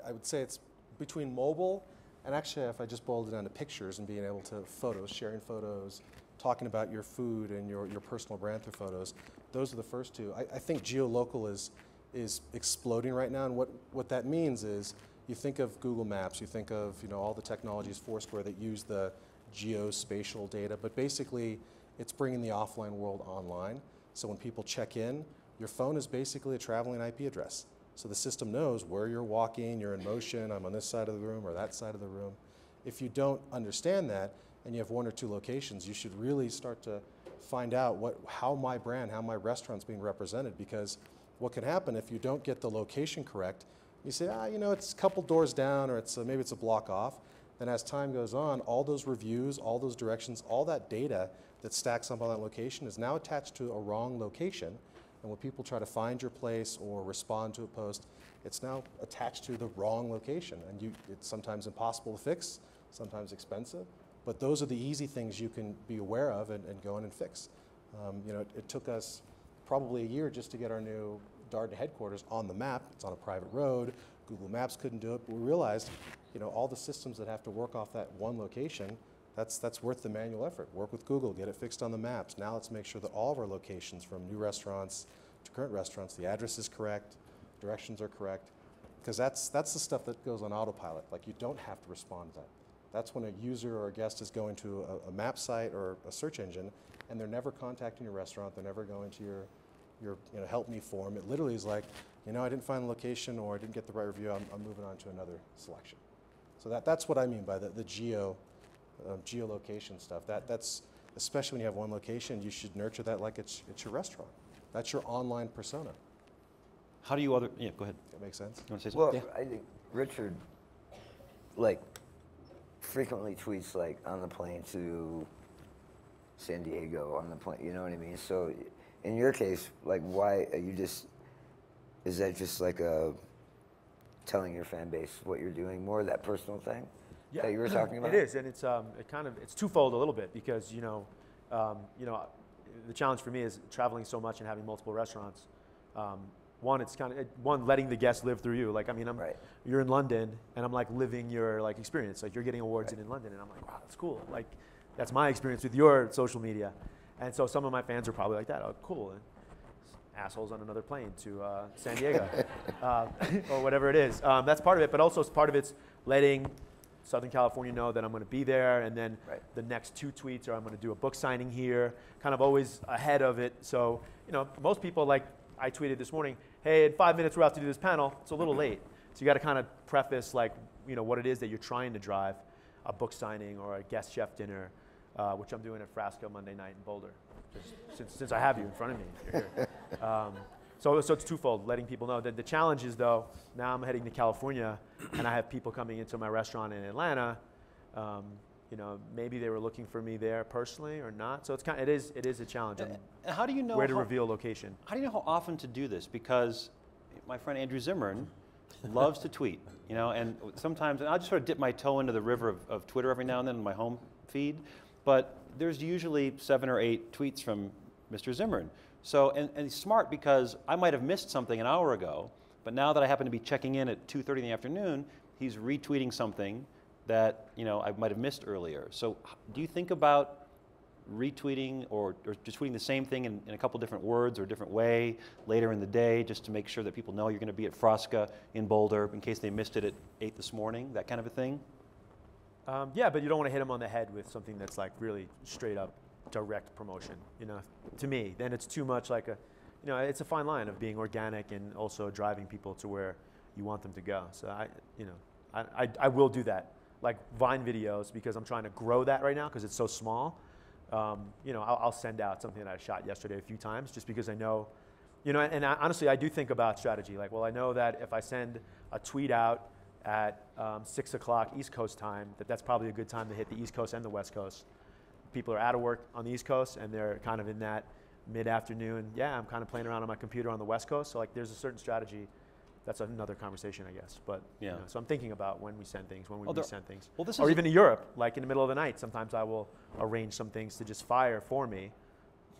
I would say it's between mobile, and actually if I just boiled it down to pictures and being able to sharing photos, talking about your food and your personal brand through photos, those are the first two. I think geolocal is exploding right now, and what that means is you think of Google Maps, you think of all the technologies, Foursquare, that use the geospatial data, but basically it's bringing the offline world online. So when people check in, your phone is basically a traveling IP address. So the system knows where you're walking, you're in motion, I'm on this side of the room or that side of the room. If you don't understand that, and you have 1 or 2 locations, you should really start to find out how my brand, how my restaurant's being represented, because what can happen if you don't get the location correct, you say, it's a couple doors down, or maybe it's a block off. Then as time goes on, all those reviews, all those directions, all that data that stacks up on that location is now attached to a wrong location. And when people try to find your place or respond to a post, it's now attached to the wrong location. And it's sometimes impossible to fix, sometimes expensive. But those are the easy things you can be aware of and go in and fix. It took us probably a year just to get our new Darden headquarters on the map. It's on a private road. Google Maps couldn't do it, but we realized, all the systems that have to work off that one location, that's worth the manual effort. Work with Google, get it fixed on the maps. Now let's make sure that all of our locations, from new restaurants to current restaurants, the address is correct, directions are correct, because that's the stuff that goes on autopilot. Like, you don't have to respond to that. That's when a user or a guest is going to a map site or a search engine, and they're never contacting your restaurant, they're never going to your help me form. It literally is like, I didn't find the location, or I didn't get the right review, I'm moving on to another selection. So that's what I mean by the geolocation stuff. That's, especially when you have one location, you should nurture that like it's your restaurant. That's your online persona. How do you go ahead. That makes sense? You want to say something? Well, I think Richard, frequently tweets on the plane to San Diego, on the plane, you know what I mean? So in your case, why are you is that just telling your fan base what you're doing, more of that personal thing that you were talking about? It is, and it's twofold a little bit, because the challenge for me is traveling so much and having multiple restaurants. One, letting the guests live through you. You're in London, and I'm living your experience. You're getting awards in London, and I'm like, wow, that's cool. That's my experience with your social media. And so some of my fans are probably like that. Oh, cool. And assholes on another plane to San Diego, or whatever it is. That's part of it, but also part of it's letting Southern California know that I'm going to be there, and then the next 2 tweets are I'm going to do a book signing here, kind of always ahead of it. So, most people, I tweeted this morning, hey, in 5 minutes we're out to do this panel. It's a little late. So you got to kind of preface what it is that you're trying to drive, a book signing or a guest chef dinner, which I'm doing at Frasco Monday night in Boulder, since I have you in front of me. You're here. So it's twofold, letting people know. The challenge is, though, now I'm heading to California, and I have people coming into my restaurant in Atlanta. Maybe they were looking for me there personally or not. So it is a challenge. And how do you know where to reveal location? How do you know how often to do this? Because my friend Andrew Zimmern loves to tweet, you know, and sometimes, and I'll just sort of dip my toe into the river of Twitter every now and then in my home feed, but there's usually 7 or 8 tweets from Mr. Zimmern. So, and he's smart because I might have missed something an hour ago, but now that I happen to be checking in at 2:30 in the afternoon, he's retweeting something that, you know, I might have missed earlier. So do you think about retweeting or just tweeting the same thing in a couple different words or a different way later in the day, just to make sure that people know you're going to be at Frosca in Boulder in case they missed it at 8 this morning, that kind of a thing? Yeah, but you don't want to hit them on the head with something that's like really straight up direct promotion, you know, to me. Then it's too much like a, you know, it's a fine line of being organic and also driving people to where you want them to go. So I will do that, like Vine videos, because I'm trying to grow that right now because it's so small. You know, I'll send out something that I shot yesterday a few times just because I know, you know, and honestly, I do think about strategy. Like, well, I know that if I send a tweet out at 6 o'clock East Coast time, that's probably a good time to hit the East Coast and the West Coast. People are out of work on the East Coast and they're kind of in that mid-afternoon, yeah, I'm kind of playing around on my computer on the West Coast. So like there's a certain strategy. That's another conversation, I guess. But yeah. You know, so I'm thinking about when we send things, when we resend things. Well, this or is even in Europe, like in the middle of the night, sometimes I will arrange some things to just fire for me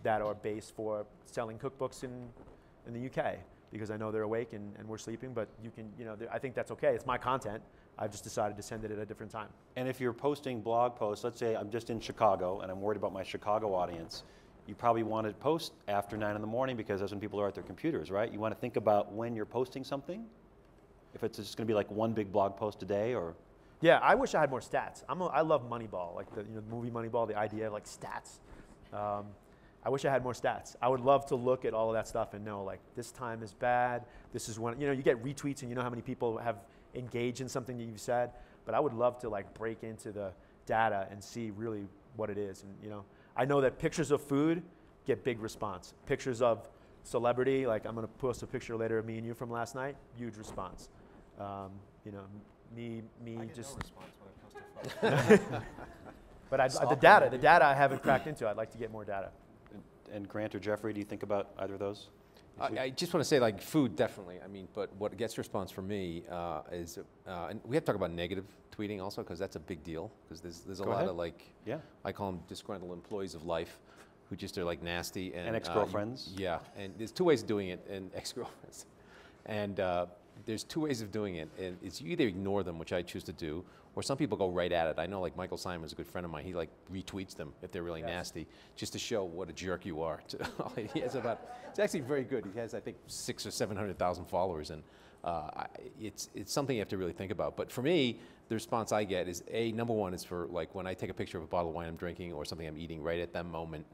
that are based for selling cookbooks in the UK because I know they're awake and we're sleeping, but you can, you know, I think that's okay. It's my content. I've just decided to send it at a different time. And if you're posting blog posts, let's say I'm just in Chicago and I'm worried about my Chicago audience, you probably want to post after 9 in the morning because that's when people are at their computers, right? You want to think about when you're posting something? If it's just going to be like one big blog post a day, or? Yeah, I wish I had more stats. I love Moneyball, like the movie Moneyball, the idea of like stats. I wish I had more stats. I would love to look at all of that stuff and know like this time is bad, this is when, you know, you get retweets and you know how many people have engaged in something that you've said, but I would love to like break into the data and see really what it is. And, you know, I know that pictures of food get big response. Pictures of celebrity, like I'm going to post a picture later of me and you from last night, huge response. You know, me just. No response when it comes to photos. But the data I haven't cracked into. I'd like to get more data. And Grant or Geoffrey, do you think about either of those? I just want to say, like, food, definitely. I mean, but what gets response from me is, and we have to talk about negative tweeting also, because that's a big deal. Because there's a lot of, like, yeah, I call them disgruntled employees of life, who just are like nasty and ex-girlfriends. Yeah, and there's 2 ways of doing it, and ex-girlfriends, and there's 2 ways of doing it, and it's you either ignore them, which I choose to do, or some people go right at it. I know, like Michael Simon's a good friend of mine. He like retweets them if they're really nasty, just to show what a jerk you are. He has it's actually very good. He has, I think, 600,000 or 700,000 followers, and it's something you have to really think about. But for me, the response I get is number one is for like when I take a picture of a bottle of wine I'm drinking or something I'm eating right at that moment.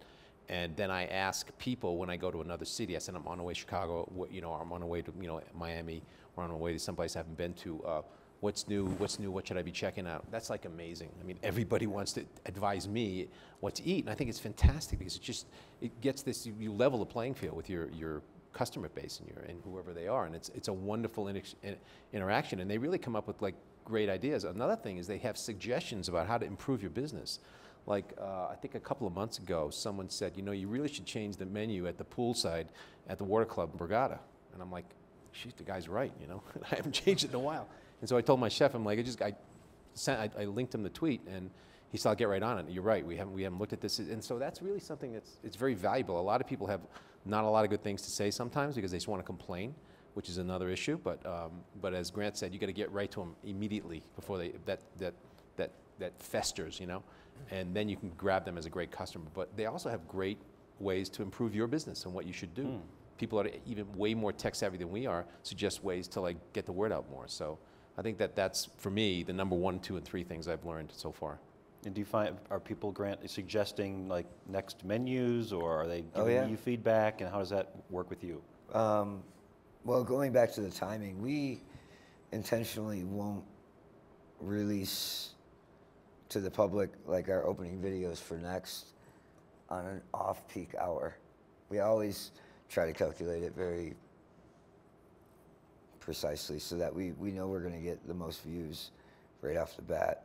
And then I ask people when I go to another city, I said I'm on the way to Chicago, you know, I'm on the way to, you know, Miami, or on the way to someplace I haven't been to. What's new, what should I be checking out? That's like amazing. I mean, everybody wants to advise me what to eat, and I think it's fantastic because it gets this, you level the playing field with your customer base and whoever they are, and it's a wonderful interaction, and they really come up with like great ideas. Another thing is they have suggestions about how to improve your business. Like, I think a couple of months ago, someone said, you know, you really should change the menu at the poolside at the Water Club in Borgata. And I'm like, sheesh, the guy's right, you know. I haven't changed it in a while. And so I told my chef, I'm like, I linked him the tweet, and he said, I'll get right on it. You're right, we haven't looked at this. And so that's really something it's very valuable. A lot of people have not a lot of good things to say sometimes because they just want to complain, which is another issue. But as Grant said, you got to get right to them immediately before that festers, you know. And then you can grab them as a great customer. But they also have great ways to improve your business and what you should do. People are even way more tech savvy than we are, suggest ways to like get the word out more. So I think that's, for me, the number 1, 2, and 3 things I've learned so far. And do you find, are people, Grant, suggesting like next menus, or are they giving you feedback, and how does that work with you? Well, going back to the timing, we intentionally won't release to the public like our opening videos for next on an off-peak hour. We always try to calculate it very precisely so that we know we're going to get the most views right off the bat.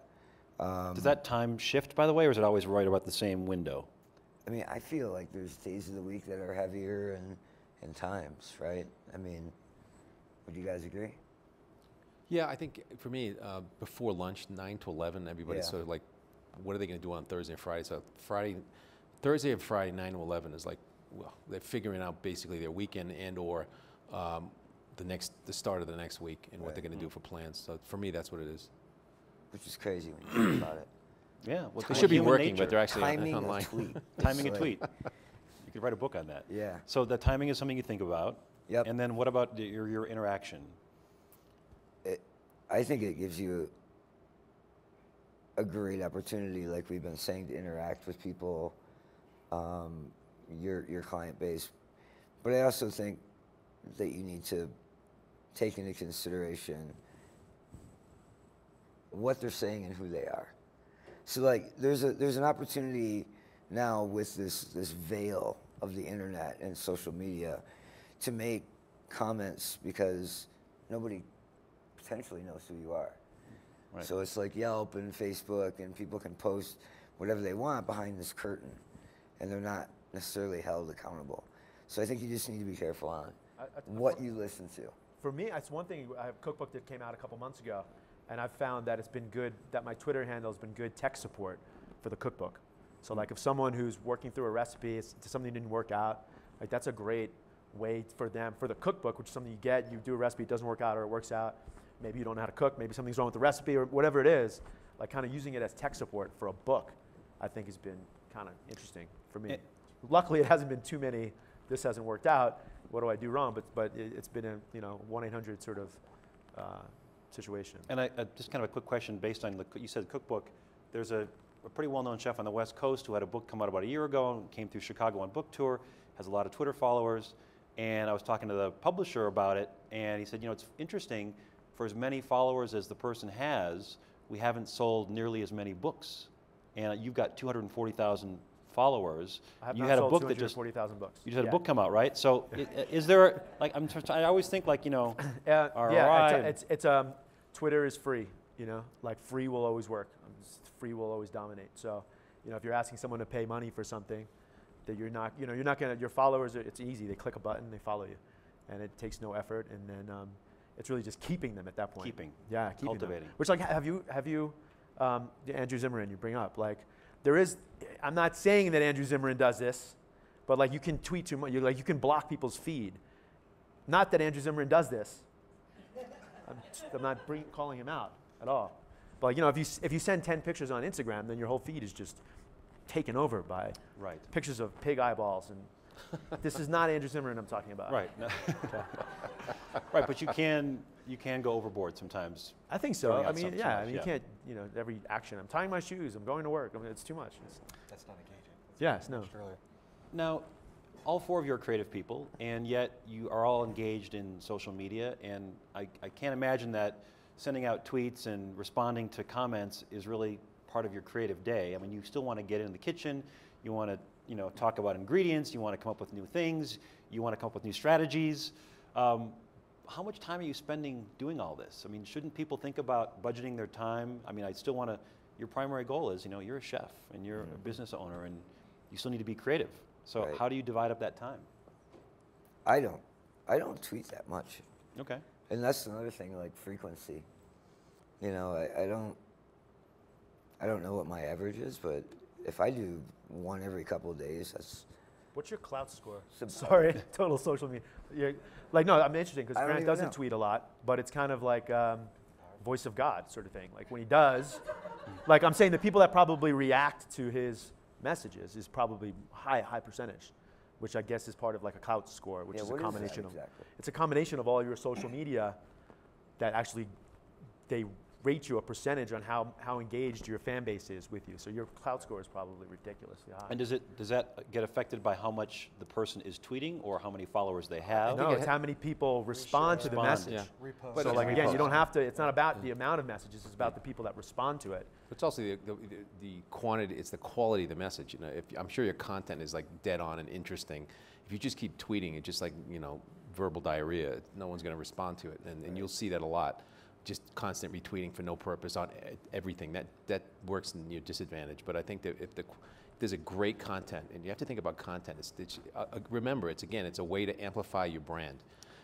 Does that time shift, by the way, or is it always right about the same window? I mean, I feel like there's days of the week that are heavier and times, right? I mean, would you guys agree? Yeah, I think for me, before lunch, 9 to 11, everybody's Yeah. sort of like, what are they going to do on Thursday and Friday? So Thursday and Friday, 9 to 11 is like, well, they're figuring out basically their weekend and or the start of the next week and what they're going to do for plans. So for me, that's what it is. Which is crazy when you think about it. Yeah, well, They should be human working, nature. but they're actually Timing online. a tweet. Timing a It's tweet. You could write a book on that. Yeah. So the timing is something you think about. Yep. And then what about your interaction? I think it gives you a great opportunity, like we've been saying, to interact with people, your client base. But I also think that you need to take into consideration what they're saying and who they are. So like there's an opportunity now with this veil of the internet and social media to make comments because nobody potentially knows who you are. Right. So it's like Yelp and Facebook, and people can post whatever they want behind this curtain, and they're not necessarily held accountable. So I think you just need to be careful on what you listen to. For me, it's one thing. I have a cookbook that came out a couple months ago, and I've found that it's been good, that my Twitter handle has been good tech support for the cookbook. So like if someone who's working through a recipe, something didn't work out, like that's a great way for them, for the cookbook, which is something you get, you do a recipe, it doesn't work out or it works out. Maybe you don't know how to cook, maybe something's wrong with the recipe or whatever it is, like kind of using it as tech support for a book, I think has been kind of interesting for me. Luckily, it hasn't been too many, this hasn't worked out, what do I do wrong? But it's been a 1-800 sort of situation. And I just kind of a quick question based on, you said cookbook. There's a pretty well-known chef on the West Coast who had a book come out about a year ago and came through Chicago on book tour, has a lot of Twitter followers. And I was talking to the publisher about it, and he said, it's interesting, for as many followers as the person has, we haven't sold nearly as many books. And you've got 240,000 followers. I have you not had a sold book that just 240,000 books. You just had Yeah. a book come out, right? So is there, like, I always think, like, ROI. It's Twitter is free, like free will always work. Free will always dominate. So, if you're asking someone to pay money for something that you're not gonna, your followers, it's easy. They click a button, they follow you, and it takes no effort. And then it's really just keeping them at that point. Keeping Cultivating. them. Which, like, have you Andrew Zimmern, you bring up, like, there is. I'm not saying that Andrew Zimmern does this, but like you can tweet too much. You can block people's feed. Not that Andrew Zimmern does this. I'm not calling him out at all. But if you send 10 pictures on Instagram, then your whole feed is just taken over by pictures of pig eyeballs. And this is not Andrew Zimmern I'm talking about. Right. Right, but you can go overboard sometimes. I think so. Throwing I out mean, some- yeah. too I much, mean, you can't. Every action. I'm tying my shoes. I'm going to work. I mean, it's too much. That's not engaging. Yes. No. Earlier. Now, all four of you are creative people, and yet you are all engaged in social media, and I can't imagine that sending out tweets and responding to comments is really part of your creative day. I mean, you still want to get in the kitchen, you want to talk about ingredients, you want to come up with new things, you want to come up with new strategies. How much time are you spending doing all this? I mean, shouldn't people think about budgeting their time? I mean, I still want to, your primary goal is, you're a chef and you're a business owner and you still need to be creative. So Right. how do you divide up that time? I don't tweet that much. Okay. And that's another thing, like frequency. I don't know what my average is, but if I do one every couple of days, that's. What's your clout score? Sub- Sorry, total social media. No, I'm interesting because I don't Grant even doesn't know. tweet a lot, but it's kind of like voice of God sort of thing. Like when he does, like I'm saying, the people that probably react to his messages is probably high percentage, which I guess is part of like a clout score, which Yeah, is a what is that combination of. exactly? It's a combination of all your social media that actually they rate you a percentage on how engaged your fan base is with you. So your clout score is probably ridiculously high. And does that get affected by how much the person is tweeting or how many followers they have? No, it's how many people respond to the Respond, message. yeah. Repost. So like again, you repost. don't have to. It's not about the amount of messages. It's about the people that respond to it. It's also the quantity. It's the quality of the message. I'm sure your content is like dead on and interesting. If you just keep tweeting, it's just like verbal diarrhea. No one's going to respond to it, and you'll see that a lot. Just constant retweeting for no purpose on everything. That works in your disadvantage. But I think that if there's a great content, and you have to think about content. Remember, it's a way to amplify your brand.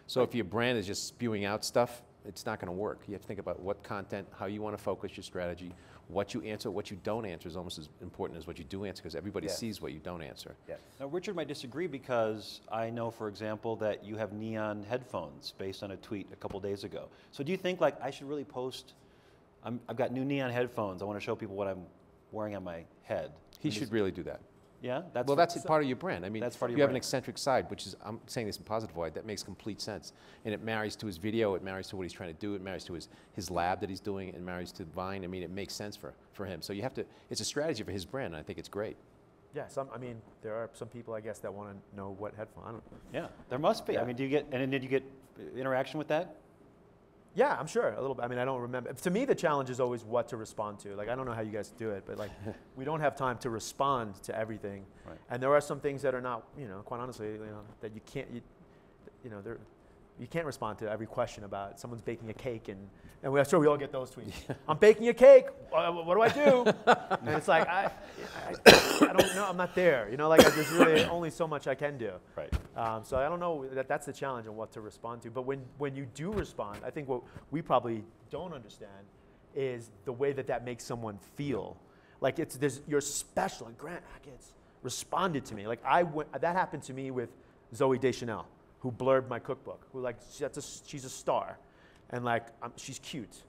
So if your brand is just spewing out stuff, it's not going to work. You have to think about what content, how you want to focus your strategy, what you answer, what you don't answer is almost as important as what you do answer, because everybody sees what you don't answer. Yes. Now, Richard might disagree because I know, for example, that you have neon headphones based on a tweet a couple days ago. So do you think, like, I should really post, I've got new neon headphones, I want to show people what I'm wearing on my head? He should really do that. Yeah? Well, that's part of your brand. I mean, That's part of you your have an brand. eccentric side, which is, I'm saying this in a positive way, that makes complete sense. And it marries to his video, it marries to what he's trying to do, it marries to his lab that he's doing, it marries to Vine. I mean, it makes sense for him. So you have to, it's a strategy for his brand, and I think it's great. Yeah, I mean, there are some people, I guess, that want to know what headphone. I don't. Yeah, there must be. Yeah. I mean, did you get interaction with that? Yeah, I'm sure a little bit. I mean, I don't remember. To me, the challenge is always what to respond to. Like, I don't know how you guys do it, but like, we don't have time to respond to everything. Right. And there are some things that are not, quite honestly, that you can't, you can't respond to every question about someone's baking a cake, and I'm sure we all get those tweets. I'm baking a cake. What do I do? And it's like I don't know. I'm not there. There's really only so much I can do. Right. So I don't know. That's the challenge on what to respond to. But when you do respond, I think what we probably don't understand is the way that makes someone feel. Like you're special. Like Grant Achatz responded to me. Like that happened to me with Zooey Deschanel, who blurbed my cookbook. Who she's a star, and she's cute.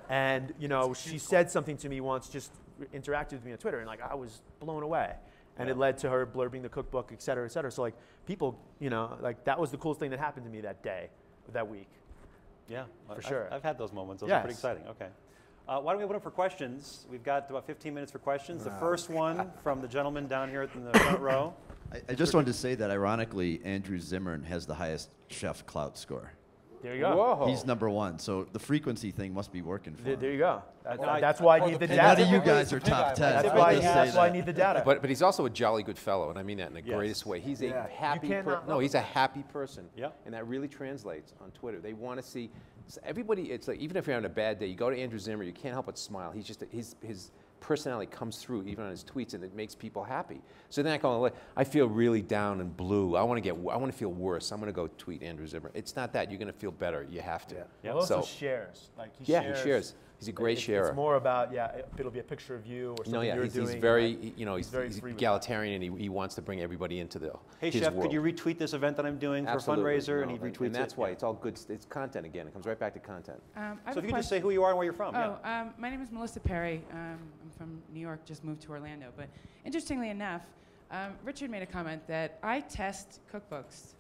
And she said something to me once, just interacted with me on Twitter, and I was blown away. And it led to her blurbing the cookbook, et cetera, et cetera. So people, that was the coolest thing that happened to me that day, that week. Yeah, For sure. I've had those moments. Those Yes. are pretty exciting. Okay. Why don't we open up for questions? We've got about 15 minutes for questions. The first one from the gentleman down here in the front row. I just wanted to say that, ironically, Andrew Zimmern has the highest chef clout score. There you go. Whoa. He's #1, so the frequency thing must be working for him. There you go. Well, That's why I need the And none data. of you guys are top 10. That's I'll why just say that's why I that. need the data. But he's also a jolly good fellow, and I mean that in the Yes. greatest way. He's Yeah. a happy You cannot person. No, he's a happy person. Yeah. And that really translates on Twitter. They want to see everybody. It's like even if you're on a bad day, you go to Andrew Zimmern, you can't help but smile. He's just his personality comes through even on his tweets, and it makes people happy. So then I feel really down and blue. I want to feel worse. I'm going to go tweet Andrew Zimmern. It's not that. You're going to feel better. You have to. Yeah. He also So- shares. He shares. He's a great sharer. It's more about it'll be a picture of you or something you're he's doing. very, He's very he's free with egalitarian, and he wants to bring everybody into Hey, his Chef, world. could you retweet this event that I'm doing Absolutely. for a fundraiser? No, And he retweets and that's it. why it's all good. It's content again. It comes right back to content. So if you could just say who you are and where you're from. My name is Melissa Perry. I'm from New York, just moved to Orlando. But interestingly enough, Richard made a comment that I test cookbooks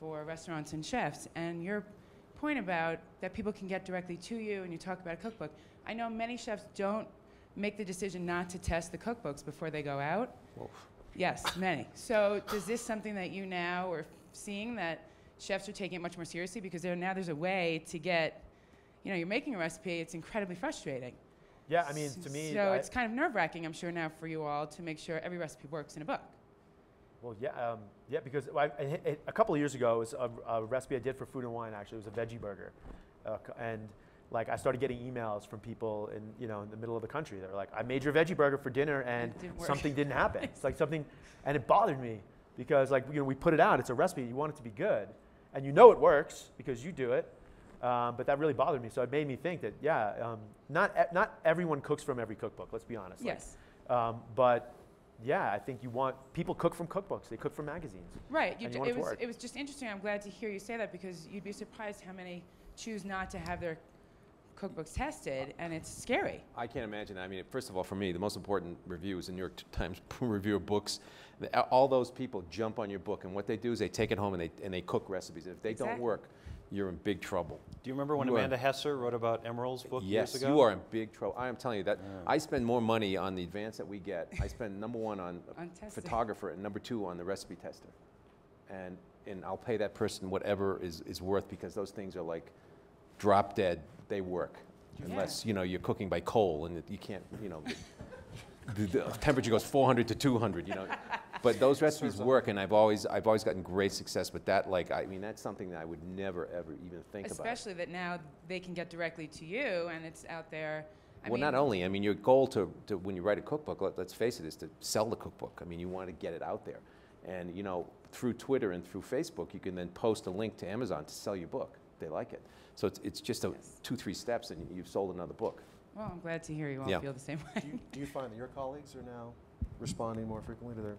for restaurants and chefs. And your point about that people can get directly to you and you talk about a cookbook, I know many chefs don't make the decision not to test the cookbooks before they go out. Woof. Yes, many. So is this something that you now are seeing that chefs are taking it much more seriously? Because there's a way to get, you're making a recipe, it's incredibly frustrating. Yeah, I mean, to me. So it's kind of nerve-wracking, I'm sure, now for you all to make sure every recipe works in a book. Well, because a couple of years ago, it was a recipe I did for Food and Wine, actually. It was a veggie burger. And I started getting emails from people in the middle of the country. They were like, I made your veggie burger for dinner and It didn't work. something didn't happen. It's like something, and it bothered me because we put it out, it's a recipe, you want it to be good. And it works because you do it. But that really bothered me. So it made me think that, not everyone cooks from every cookbook, let's be honest. Yes. But I think people cook from cookbooks, they cook from magazines. Right. And you want it to work. It was just interesting. I'm glad to hear you say that because you'd be surprised how many choose not to have their cookbooks tested, and it's scary. I can't imagine. I mean, first of all, for me, the most important review is the New York Times review of books. All those people jump on your book, and what they do is they take it home and they cook recipes. And if they don't Exactly. work, you're in big trouble. Do you remember when You are- Amanda Hesser wrote about Emerald's book years Yes, ago? you are in big trouble. I am telling you that I spend more money on the advance that we get. I spend #1 on On testing. photographer and #2 on the recipe tester. And I'll pay that person whatever is worth because those things are like drop dead. They work. Unless, you're cooking by coal and you can't, the temperature goes 400 to 200, But those recipes work, and I've always gotten great success with that. That's something that I would never, ever even think about. Especially that now they can get directly to you, and it's out there. Not only, your goal to when you write a cookbook, let's face it, is to sell the cookbook. You want to get it out there. And, through Twitter and through Facebook, you can then post a link to Amazon to sell your book. they like it. So it's just a 2-3 steps, and you've sold another book. Well, I'm glad to hear you all Yeah. feel the same way. Do you find that your colleagues are now responding more frequently to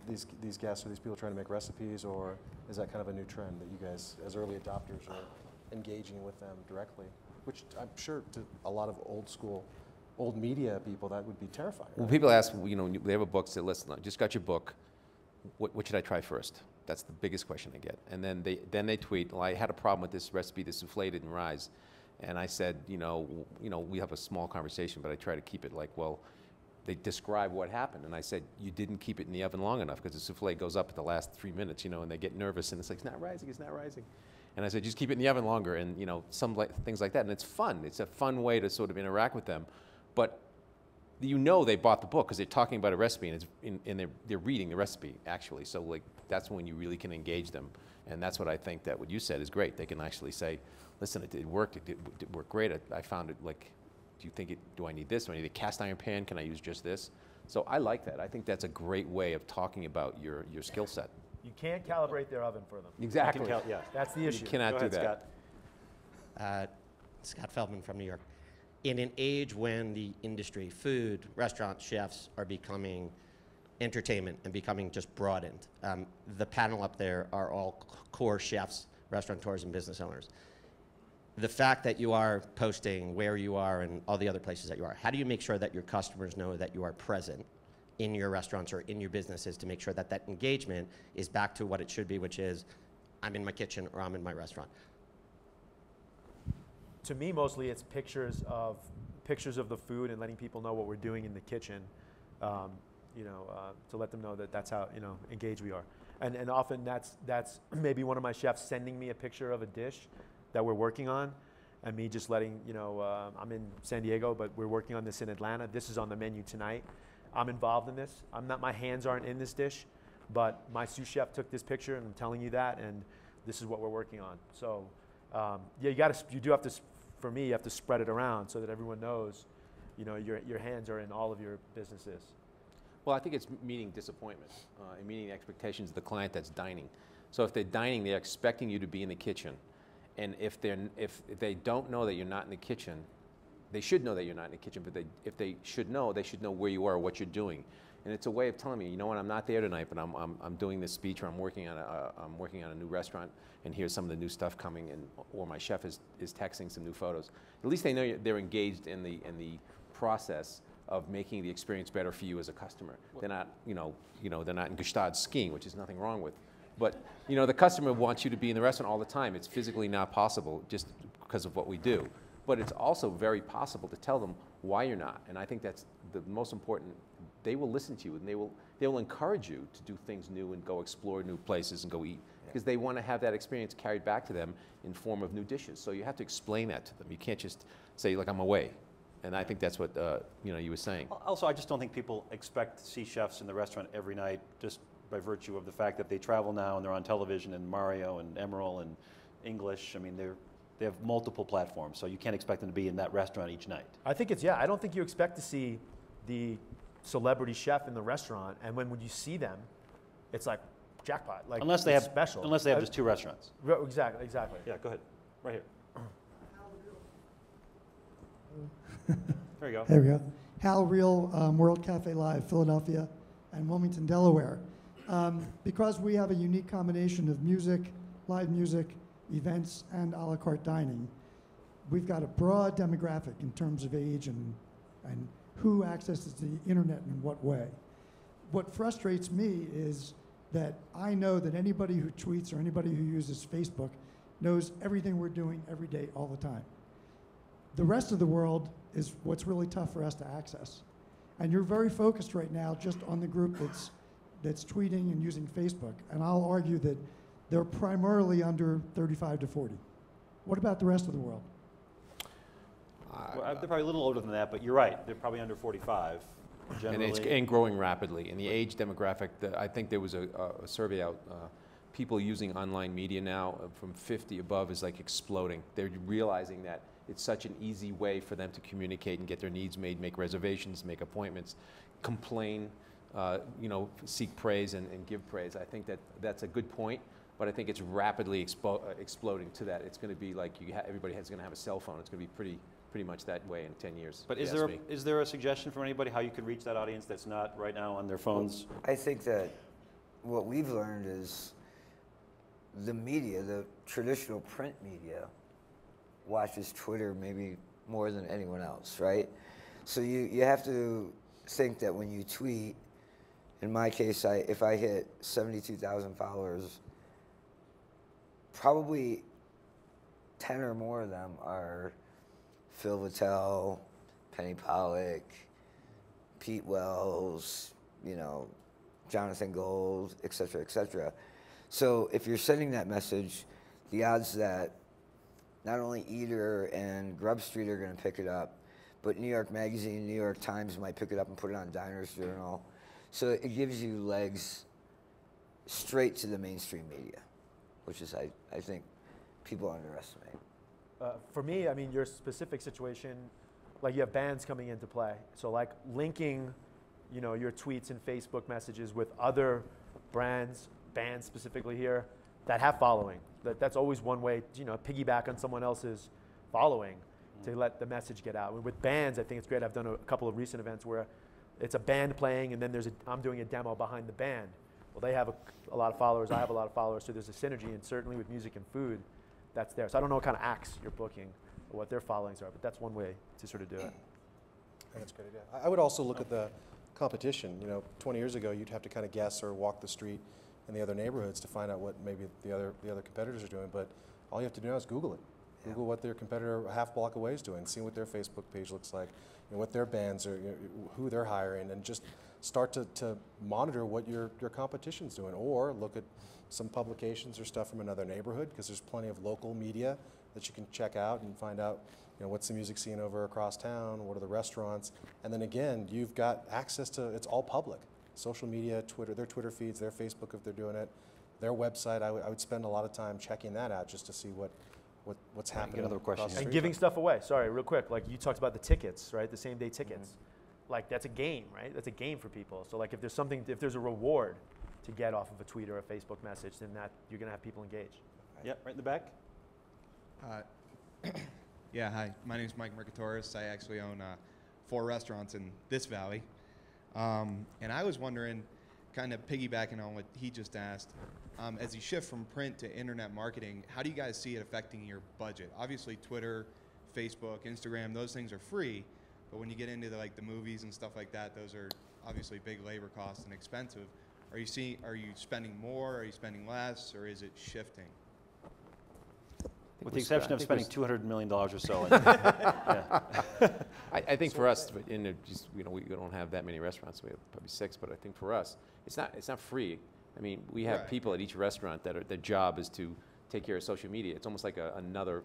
these guests or these people trying to make recipes, or is that kind of a new trend that you guys, as early adopters, are engaging with them directly? Which I'm sure to a lot of old media people, that would be terrifying. When right? people ask, they have a book, say, listen, I just got your book. What should I try first? That's the biggest question I get. And then they tweet, well, I had a problem with this recipe, the souffle didn't rise. And I said, we have a small conversation, but I try to keep it like, well, they describe what happened. And I said, you didn't keep it in the oven long enough, because the souffle goes up at the last 3 minutes, and they get nervous, and it's like, it's not rising. And I said, just keep it in the oven longer, and things like that. And it's fun. It's a fun way to sort of interact with them. But they bought the book because they're talking about a recipe, and they're reading the recipe, actually. So like that's when you really can engage them. And that's what I think that what you said is great. They can actually say, listen, it worked. It worked great. I found it like, do I need this? Do I need a cast iron pan? Can I use just this? So I like that. I think that's a great way of talking about your skill set. You can't calibrate their oven for them. Exactly. Yeah. That's the issue. You cannot do that. Scott. Scott Feldman from New York. In an age when the industry, food, restaurant chefs are becoming entertainment and becoming just broadened, the panel up there are all core chefs, restaurateurs, and business owners. The fact that you are posting where you are and all the other places that you are, how do you make sure that your customers know that you are present in your restaurants or in your businesses to make sure that that engagement is back to what it should be, which is I'm in my kitchen or I'm in my restaurant? To me, mostly it's pictures of the food and letting people know what we're doing in the kitchen, to let them know that that's how engaged we are. And often that's maybe one of my chefs sending me a picture of a dish that we're working on, and me just letting I'm in San Diego, but we're working on this in Atlanta. This is on the menu tonight. I'm involved in this. My hands aren't in this dish, but my sous chef took this picture, and I'm telling you that, and this is what we're working on. So. You have to, for me, you have to spread it around so that everyone knows, your hands are in all of your businesses. Well, I think it's meeting disappointment and meeting the expectations of the client that's dining. So if they're dining, they're expecting you to be in the kitchen. And if they don't know that you're not in the kitchen, they should know that you're not in the kitchen, but if they should know where you are, what you're doing. And it's a way of telling me, I'm not there tonight, but I'm doing this speech, or I'm working on a new restaurant, and here's some of the new stuff coming, or my chef is texting some new photos. At least they know they're engaged in the process of making the experience better for you as a customer. They're not, they're not in Gestad skiing, which is nothing wrong with. But the customer wants you to be in the restaurant all the time. It's physically not possible just because of what we do. But it's also very possible to tell them why you're not. And I think that's the most important. They will listen to you, and they will encourage you to do things new and go explore new places and go eat, because they want to have that experience carried back to them in form of new dishes. So you have to explain that to them. You can't just say, like, I'm away. And I think that's what you were saying. Also, I just don't think people expect to see chefs in the restaurant every night just by virtue of the fact that they travel now and they're on television, and Mario and Emerald and English. I mean, they have multiple platforms, so you can't expect them to be in that restaurant each night. I think I don't think you expect to see the celebrity chef in the restaurant, and when you see them, it's like jackpot. Like, unless they have special. Unless they have just two restaurants. Exactly. Yeah, go ahead. Right here. There you go. There we go. Hal Reel, World Cafe Live, Philadelphia, and Wilmington, Delaware. Because we have a unique combination of music, live music, events, and a la carte dining, we've got a broad demographic in terms of age and who accesses the internet and in what way. What frustrates me is that I know that anybody who tweets or anybody who uses Facebook knows everything we're doing every day, all the time. The rest of the world is what's really tough for us to access. And you're very focused right now just on the group that's tweeting and using Facebook. And I'll argue that they're primarily under 35 to 40. What about the rest of the world? Well, they're probably a little older than that, but you're right. They're probably under 45, generally. And growing rapidly. And the age demographic, I think there was a survey out, people using online media now from 50 above is like exploding. They're realizing that it's such an easy way for them to communicate and get their needs made, make reservations, make appointments, complain, seek praise and give praise. I think that's a good point. but I think it's rapidly exploding to that. It's going to be like everybody is going to have a cell phone. It's going to be pretty much that way in 10 years. But is there a suggestion from anybody how you could reach that audience that's not right now on their phones? I think that what we've learned is the media, the traditional print media, watches Twitter maybe more than anyone else, right? So you have to think that when you tweet, in my case, if I hit 72,000 followers, probably 10 or more of them are Phil Vitale, Penny Pollack, Pete Wells, you know, Jonathan Gold, et cetera, et cetera. So if you're sending that message, the odds that not only Eater and Grub Street are going to pick it up, but New York Magazine, New York Times might pick it up and put it on Diners Journal. So it gives you legs straight to the mainstream media, which is, I think, people underestimate. For me, I mean, your specific situation, like you have bands coming into play. So like linking, you know, your tweets and Facebook messages with other bands specifically here that have following. That's always one way, you know, piggyback on someone else's following to let the message get out. With bands, I think it's great. I've done a couple of recent events where it's a band playing and then I'm doing a demo behind the band. Well, they have a lot of followers, I have a lot of followers, so there's a synergy, and certainly with music and food, that's there. So I don't know what kind of acts you're booking or what their followings are, but that's one way to sort of do it. I think that's a good idea. I would also look at the competition. You know, 20 years ago, you'd have to kind of guess or walk the street in the other neighborhoods to find out what maybe the other competitors are doing, but all you have to do now is Google it. Google what their competitor a half block away is doing, see what their Facebook page looks like, you know, what their bands are, you know, who they're hiring, and just start to monitor what your competition's doing, or look at some publications or stuff from another neighborhood, because there's plenty of local media that you can check out and find out, you know, what's the music scene over across town, what are the restaurants, and then again, you've got access to, it's all public. Social media, Twitter, their Twitter feeds, their Facebook if they're doing it, their website, I would spend a lot of time checking that out just to see what's happening. Another question. And giving stuff away. Sorry, real quick. Like you talked about the tickets, right? The same day tickets. Mm-hmm. Like that's a game, right? That's a game for people. So like if there's a reward to get off of a tweet or a Facebook message, then you're gonna have people engage. Right. Yep, right in the back. Yeah, hi. My name is Mike Mercatoris. I actually own 4 restaurants in this valley. And I was wondering, kind of piggybacking on what he just asked, as you shift from print to internet marketing, how do you guys see it affecting your budget? Obviously, Twitter, Facebook, Instagram, those things are free, but when you get into the movies and stuff like that, those are obviously big labor costs and expensive. Are you spending more? Are you spending less? Or is it shifting? With the exception of spending $200 million or so. I think for us, we don't have that many restaurants. We have probably 6, but I think for us, it's not free. I mean, we have people at each restaurant that their job is to take care of social media. It's almost like another,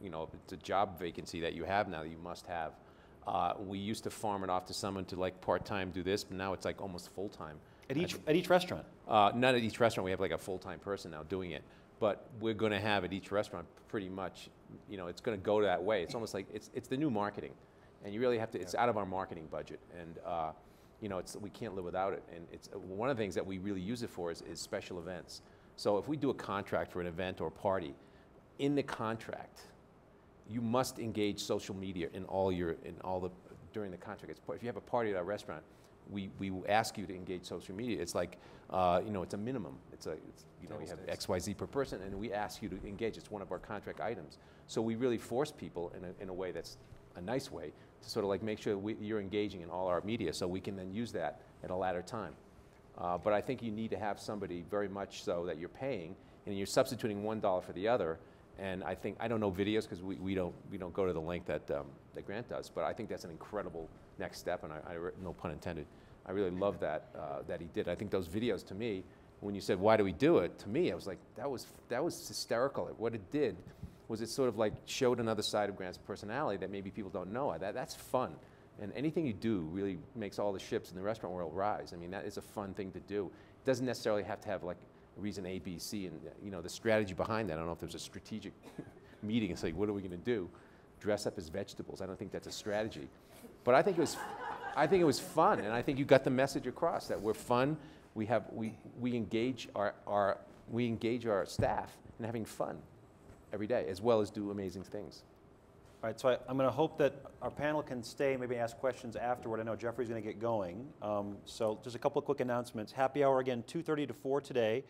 it's a job vacancy that you have now that you must have. We used to farm it off to someone to part-time do this, but now it's almost full-time. At each restaurant? Not at each restaurant. We have a full-time person now doing it. But we're going to have at each restaurant pretty much, it's going to go that way. It's almost like it's the new marketing, and you really have to. It's out of our marketing budget, and we can't live without it. And it's one of the things that we really use it for is special events. So if we do a contract for an event or a party, in the contract, you must engage social media during the contract. If you have a party at our restaurant, we ask you to engage social media. It's it's a minimum. We have XYZ per person, and we ask you to engage. It's one of our contract items. So we really force people in a way that's a nice way to sort of make sure you're engaging in all our media, so we can then use that at a later time. But I think you need to have somebody very much so that you're paying, and you're substituting $1 for the other. And I don't know videos because we don't go to the length that Grant does, but I think that's an incredible next step, and no pun intended. I really love that he did. I think those videos, to me, when you said why do we do it, to me I was like that was hysterical. What it did was it sort of showed another side of Grant's personality that maybe people don't know. That's fun, and anything you do really makes all the ships in the restaurant world rise. I mean, that is a fun thing to do. It doesn't necessarily have to have reason A, B, C, and the strategy behind that. I don't know if there's a strategic meeting and say, what are we going to do? Dress up as vegetables. I don't think that's a strategy. But I think it was fun, and I think you got the message across that we're fun. We engage our we engage our staff in having fun every day, as well as do amazing things. All right, so I'm going to hope that our panel can stay, maybe ask questions afterward. I know Geoffrey's going to get going. So just a couple of quick announcements. Happy hour again, 2:30 to 4 today,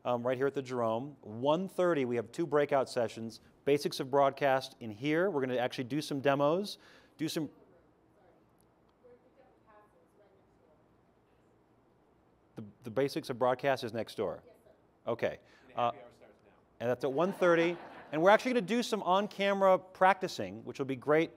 right here at the Jerome. 1:30, we have 2 breakout sessions. Basics of broadcast in here. We're going to actually do some demos, do some... The basics of broadcast is next door. Okay. And that's at 1:30. And we're actually going to do some on-camera practicing, which will be great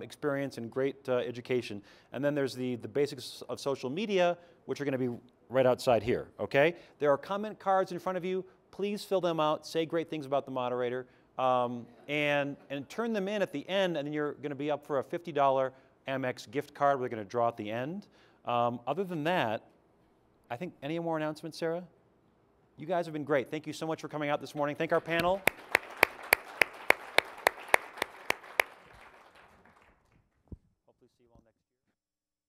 experience and great education. And then there's the basics of social media, which are going to be right outside here, okay? There are comment cards in front of you. Please fill them out. Say great things about the moderator. And turn them in at the end, and then you're going to be up for a $50 Amex gift card we're going to draw at the end. Other than that, I think, any more announcements, Sarah? You guys have been great. Thank you so much for coming out this morning. Thank our panel.